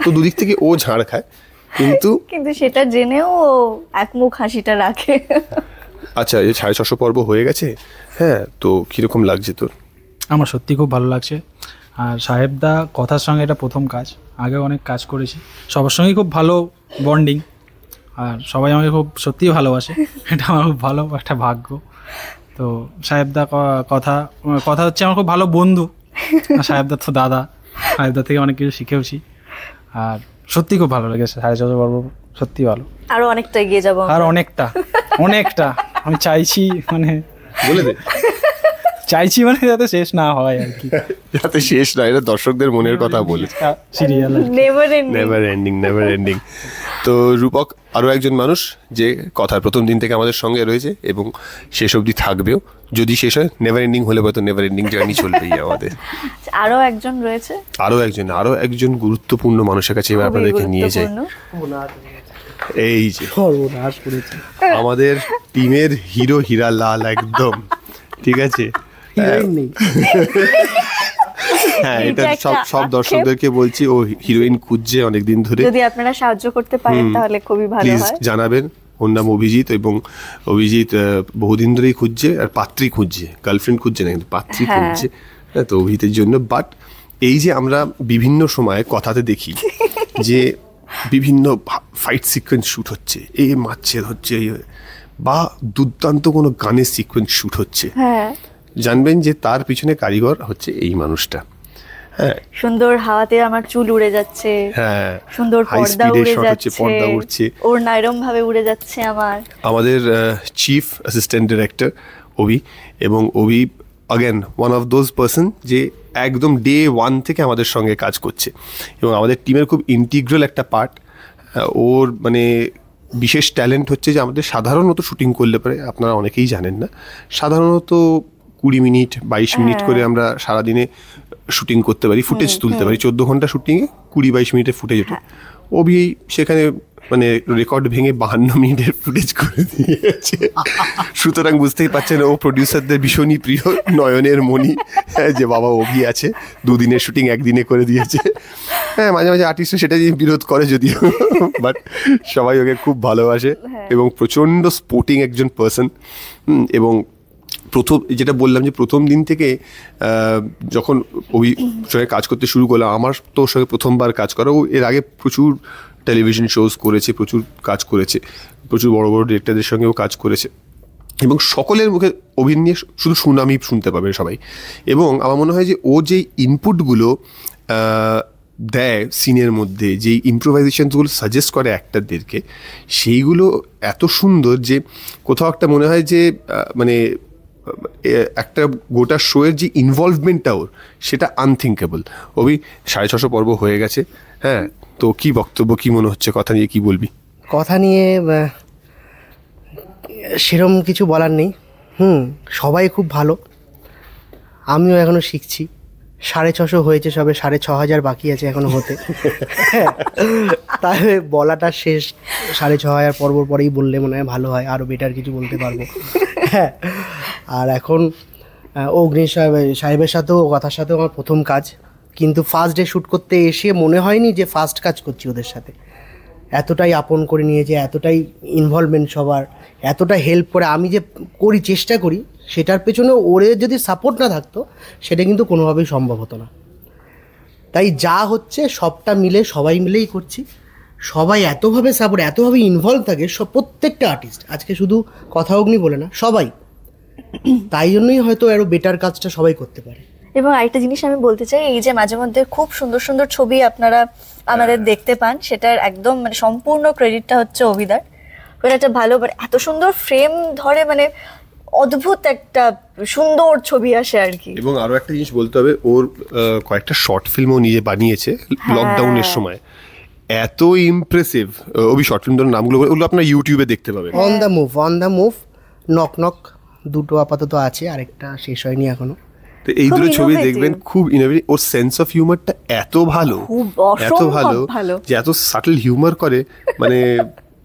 তো দুদিক থেকে ও ঝাড় খায়, কিন্তু সেটা জেনেও এক মুখ হাসিটা রাখে। আচ্ছা, এই 650 পর্ব হয়ে গেছে, হ্যাঁ, তো কিরকম লাগছে তোর? আমার সত্যি খুব ভালো লাগছে। আর সাহেবদা কথার সঙ্গে এটা প্রথম কাজ, আগে অনেক কাজ করেছি, সবার সঙ্গেই খুব ভালো বন্ডিং, আর সবাই আমাকে খুব সত্যিই ভালোবাসে, এটা আমার খুব ভালো একটা ভাগ্য। তো সাহেবদা কথা হচ্ছে আমার খুব ভালো বন্ধু, আর সাহেবদার তো দাদা, সাহেবদা থেকে অনেক কিছু শিখেওছি, আর সত্যি খুব ভালো লেগেছে 650 পর্ব, সত্যি ভালো। আরো অনেকটা এগিয়ে যাবো, আর অনেকটা আমি চাইছি, মানে বলে দে, চাইছি মানে যাতে শেষ না হয় আর কি, যাতে শেষ না, এটা দর্শকদের মনের কথা বলে, সিরিয়াল নেভার এন্ডিং। তো রূপক আরও একজন মানুষ যে কথার প্রথম দিন থেকে আমাদের সঙ্গে রয়েছে এবং শেষ অবধি থাকবেও, যদি শেষ হয় নেভার এন্ডিং হলে হয়তো নেভার এন্ডিং জার্নি চলবেই আমাদের। আরও একজন রয়েছে, আরও একজন গুরুত্বপূর্ণ মানুষের কাছে এবার আপনাদেরকে নিয়ে যাই। এই যে আমাদের টিমের হিরো হীরা লাল, একদম ঠিক আছে, হ্যাঁ, এটা সব দর্শকদেরকে বলছি, ও হিরোইন খুঁজছে অনেকদিন ধরে, যদি আপনারা সাহায্য করতে পারেন তাহলে খুবই ভালো হয়, প্লিজ জানাবেন। ওর নাম অভিজিৎ, এবং অভিজিৎ বহুদিন ধরেই খুঁজছে, আর পাত্রী খুঁজছে, গার্লফ্রেন্ড খুঁজছে না, কিন্তু পাত্রী খুঁজছে, তো অভিজিতের জন্য। বাট এই যে আমরা বিভিন্ন সময় কথাতে দেখি যে বিভিন্ন ফাইট সিকোয়েন্স শ্যুট হচ্ছে, এই মারছেদ হচ্ছে, বা দুর্দান্ত কোনো গানের সিকোয়েন্স শ্যুট হচ্ছে, জানবেন যে তার পিছনে কারিগর হচ্ছে এই মানুষটা। হ্যাঁ, সুন্দর হাওয়াতে আমার চুল উড়ে যাচ্ছে, হ্যাঁ, সুন্দর পর্দা উড়ছে, ওর নাইরম ভাবে উড়ে যাচ্ছে আমাদের চিফ অ্যাসিস্ট্যান্ট ডিরেক্টর অভি, এবং Abhi again one of those person যে একদম ডে 1 থেকে আমাদের সঙ্গে কাজ করছে, এবং আমাদের টিমের খুব ইন্টিগ্রাল একটা পার্ট। ওর মানে বিশেষ ট্যালেন্ট হচ্ছে যে আমাদের সাধারণত শুটিং করলে পরে, আপনারা অনেকেই জানেন না, সাধারণত 20 মিনিট 22 মিনিট করে আমরা সারাদিনে শুটিং করতে পারি, ফুটেজ তুলতে পারি, 14 ঘন্টা শুটিংয়ে 20-22 মিনিটের ফুটেজ ওঠে। অভি সেখানে মানে রেকর্ড ভেঙে 52 মিনিটের ফুটেজ করে দিয়েছে, সুতরাং বুঝতেই পারছেন ও প্রডিউসারদের ভীষণই প্রিয়, নয়নের মণি, যে বাবা অভি আছে, 2 দিনের শুটিং 1 দিনে করে দিয়েছে। হ্যাঁ, মাঝে মাঝে আর্টিস্টরা সেটা বিরোধ করে যদিও, বাট সবাই ওকে খুব ভালোবাসে, এবং প্রচণ্ড স্পোর্টিং একজন পার্সন। এবং যেটা বললাম যে প্রথম দিন থেকে যখন ওই সঙ্গে কাজ করতে শুরু করলাম, আমার তো ওর সঙ্গে প্রথমবার কাজ করা, ও এর আগে প্রচুর টেলিভিশন শোজ করেছে, প্রচুর কাজ করেছে, প্রচুর বড় বড় ডিরেক্টরদের সঙ্গেও কাজ করেছে, এবং সকলের মুখে অভিনয় নিয়ে শুধু সুনামই শুনতে পাবেন সবাই। এবং আমার মনে হয় যে ও যেই ইনপুটগুলো দেয় সিনের মধ্যে, যেই ইম্প্রোভাইজেশনসগুলো সাজেস্ট করে অ্যাক্টরদেরকে, সেইগুলো এত সুন্দর যে কোথাও একটা মনে হয় যে মানে একটা গোটা শোয়ের যে ইনভলভমেন্টটা ওর, সেটা আনথিঙ্কেবল। অভি 650 পর্ব হয়ে গেছে, হ্যাঁ, তো কি বক্তব্য, কি মনে হচ্ছে, কথা নিয়ে কি বলবি? কথা নিয়ে সেরম কিছু বলার নেই। সবাই খুব ভালো, আমিও এখনও শিখছি। 650 হয়েছে, সবে 6500 বাকি আছে এখনো হতে। তাহলে বলাটা শেষ, 6500 পর্ব পরেই বললে মনে হয় ভালো হয়, আরও বেটার কিছু বলতে পারবো। হ্যাঁ, আর এখন অগ্নি সাহেবের সাথেও, কথার সাথেও আমার প্রথম কাজ, কিন্তু ফার্স্ট ডে শ্যুট করতে এসে মনে হয়নি যে ফার্স্ট কাজ করছি ওদের সাথে। এতটাই আপন করে নিয়েছে, এতটাই ইনভলভমেন্ট সবার, এতটা হেল্প করে। আমি যে করি, চেষ্টা করি, সেটার পেছনে ওরে যদি সাপোর্ট না থাকতো সেটা কিন্তু কোনোভাবেই সম্ভব হতো না। তাই যা হচ্ছে সবটা মিলে, সবাই মিলেই করছি। সবাই এতভাবে সাপোর্ট, এতভাবে ইনভলভ থাকে, প্রত্যেকটা আর্টিস্ট, আজকে শুধু কথা অগ্নি বলে না, সবাই। তাই জন্যই হয়তো আরও বেটার কাজটা সবাই করতে পারে। এবং আরেকটা জিনিস আমি বলতে চাই, এই যে মাঝে মধ্যে খুব সুন্দর সুন্দর ছবি আপনারা আমাদের দেখতে পান, সেটার একদম মানে সম্পূর্ণ ক্রেডিটটা হচ্ছে অভিদার। ওটা একটা ভালো, এত সুন্দর ফ্রেম ধরে, মানে অদ্ভুত একটা সুন্দর ছবি আসে আর কি। এবং আরো একটা জিনিস বলতে হবে, ওর কয়েকটা শর্ট ফিল্মও নিজে বানিয়েছে লকডাউনের সময়, এত ইমপ্রেসিভ। ওই শর্ট ফিল্ম নামগুলো ওগুলো আপনার ইউটিউবে দেখতে পাবেন। On the move, knock knock, দুটো আপাতত আছে, আরেকটা শেষ হয়নি এখনো। তো এই দুটো ছবি দেখবেন, খুব ইনোভেটিভ। ওর সেন্স অফ হিউমারটা এত ভালো, এত ভালো যে এত সাটল হিউমার করে, মানে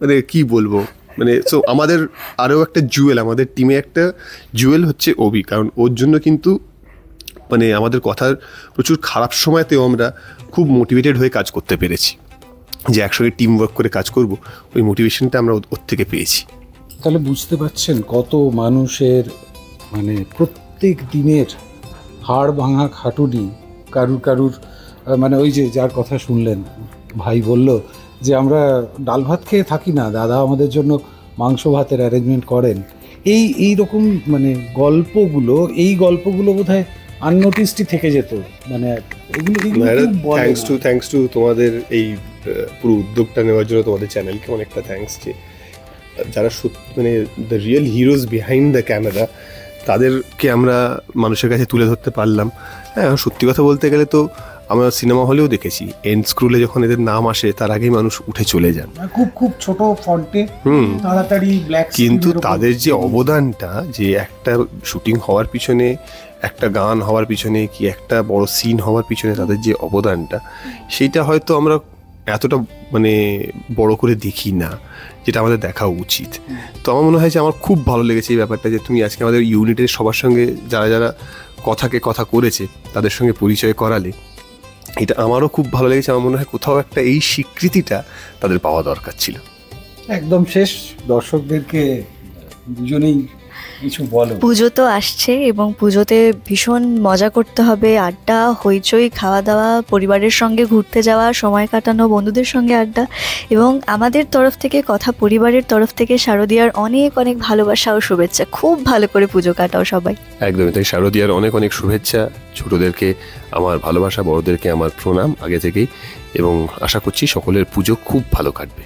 মানে কি বলবো, মানে সো আমাদের আরও একটা জুয়েল, আমাদের টিমে একটা জুয়েল হচ্ছে অভি। কারণ ওর জন্য কিন্তু মানে আমাদের কথার প্রচুর খারাপ সময়তেও আমরা খুব মোটিভেটেড হয়ে কাজ করতে পেরেছি, যে একসঙ্গে টিম ওয়ার্ক করে কাজ করব, ওই মোটিভেশনটা আমরা ওর থেকে পেয়েছি। তাহলে বুঝতে পারছেন কত মানুষের মানে প্রত্যেক দিনের হাড় ভাঙা খাটুনি, কারুর মানে ওই যে যার কথা শুনলেন, ভাই বলল যে আমরা ডাল ভাত খেয়ে থাকি না, দাদা আমাদের জন্য মাংস ভাতের অ্যারেঞ্জমেন্ট করেন। এই রকম মানে গল্পগুলো বোধহয় আননোটিসডই থেকে যেত। মানে থ্যাঙ্কস টু তোমাদের এই পুরো উদ্যোগটা নেওয়ার জন্য, তোমাদের চ্যানেলকে অনেকটা থ্যাঙ্কস, যে যারা মানে the real heroes behind the camera, তাদেরকে আমরা মানুষের কাছে তুলে ধরতে পারলাম। হ্যাঁ, সত্যি কথা বলতে গেলে তো আমরা সিনেমা হলেও দেখেছি, এন্ড স্ক্রুলে যখন এদের নাম আসে তার আগেই মানুষ উঠে চলে যান, খুব ছোট ফন্টে, তাড়াতাড়ি ব্ল্যাক। কিন্তু তাদের যে অবদানটা, যে একটা শুটিং হওয়ার পিছনে, একটা গান হওয়ার পিছনে, কি একটা বড় সিন হওয়ার পিছনে তাদের যে অবদানটা, সেইটা হয়তো আমরা এতটা মানে বড় করে দেখি না, যেটা আমাদের দেখা উচিত। তো আমার মনে হয় যে আমার খুব ভালো লেগেছে এই ব্যাপারটা, যে তুমি আজকে আমাদের ইউনিটের সবার সঙ্গে যারা যারা কথা করেছে তাদের সঙ্গে পরিচয় করালে, এটা আমারও খুব ভালো লেগেছে। আমার মনে হয় কোথাও একটা এই স্বীকৃতিটা তাদের পাওয়া দরকার ছিল। একদম শেষ, দর্শকদেরকে দুজনেই কিছু বলো। পুজো তো আসছে এবং পুজোতে ভীষণ মজা করতে হবে, আড্ডা, হইচই, খাওয়া দাওয়া, পরিবারের সঙ্গে ঘুরতে যাওয়া, সময় কাটানো, বন্ধুদের সঙ্গে আড্ডা। এবং আমাদের তরফ থেকে, কথা পরিবারের তরফ থেকে শারদিয়ার অনেক অনেক ভালোবাসা ও শুভেচ্ছা। খুব ভালো করে পুজো কাটাও সবাই। একদমই তাই, শারদিয়ার অনেক অনেক শুভেচ্ছা। ছোটদেরকে আমার ভালোবাসা, বড়দেরকে আমার প্রণাম আগে থেকেই, এবং আশা করছি সকলের পুজো খুব ভালো কাটবে।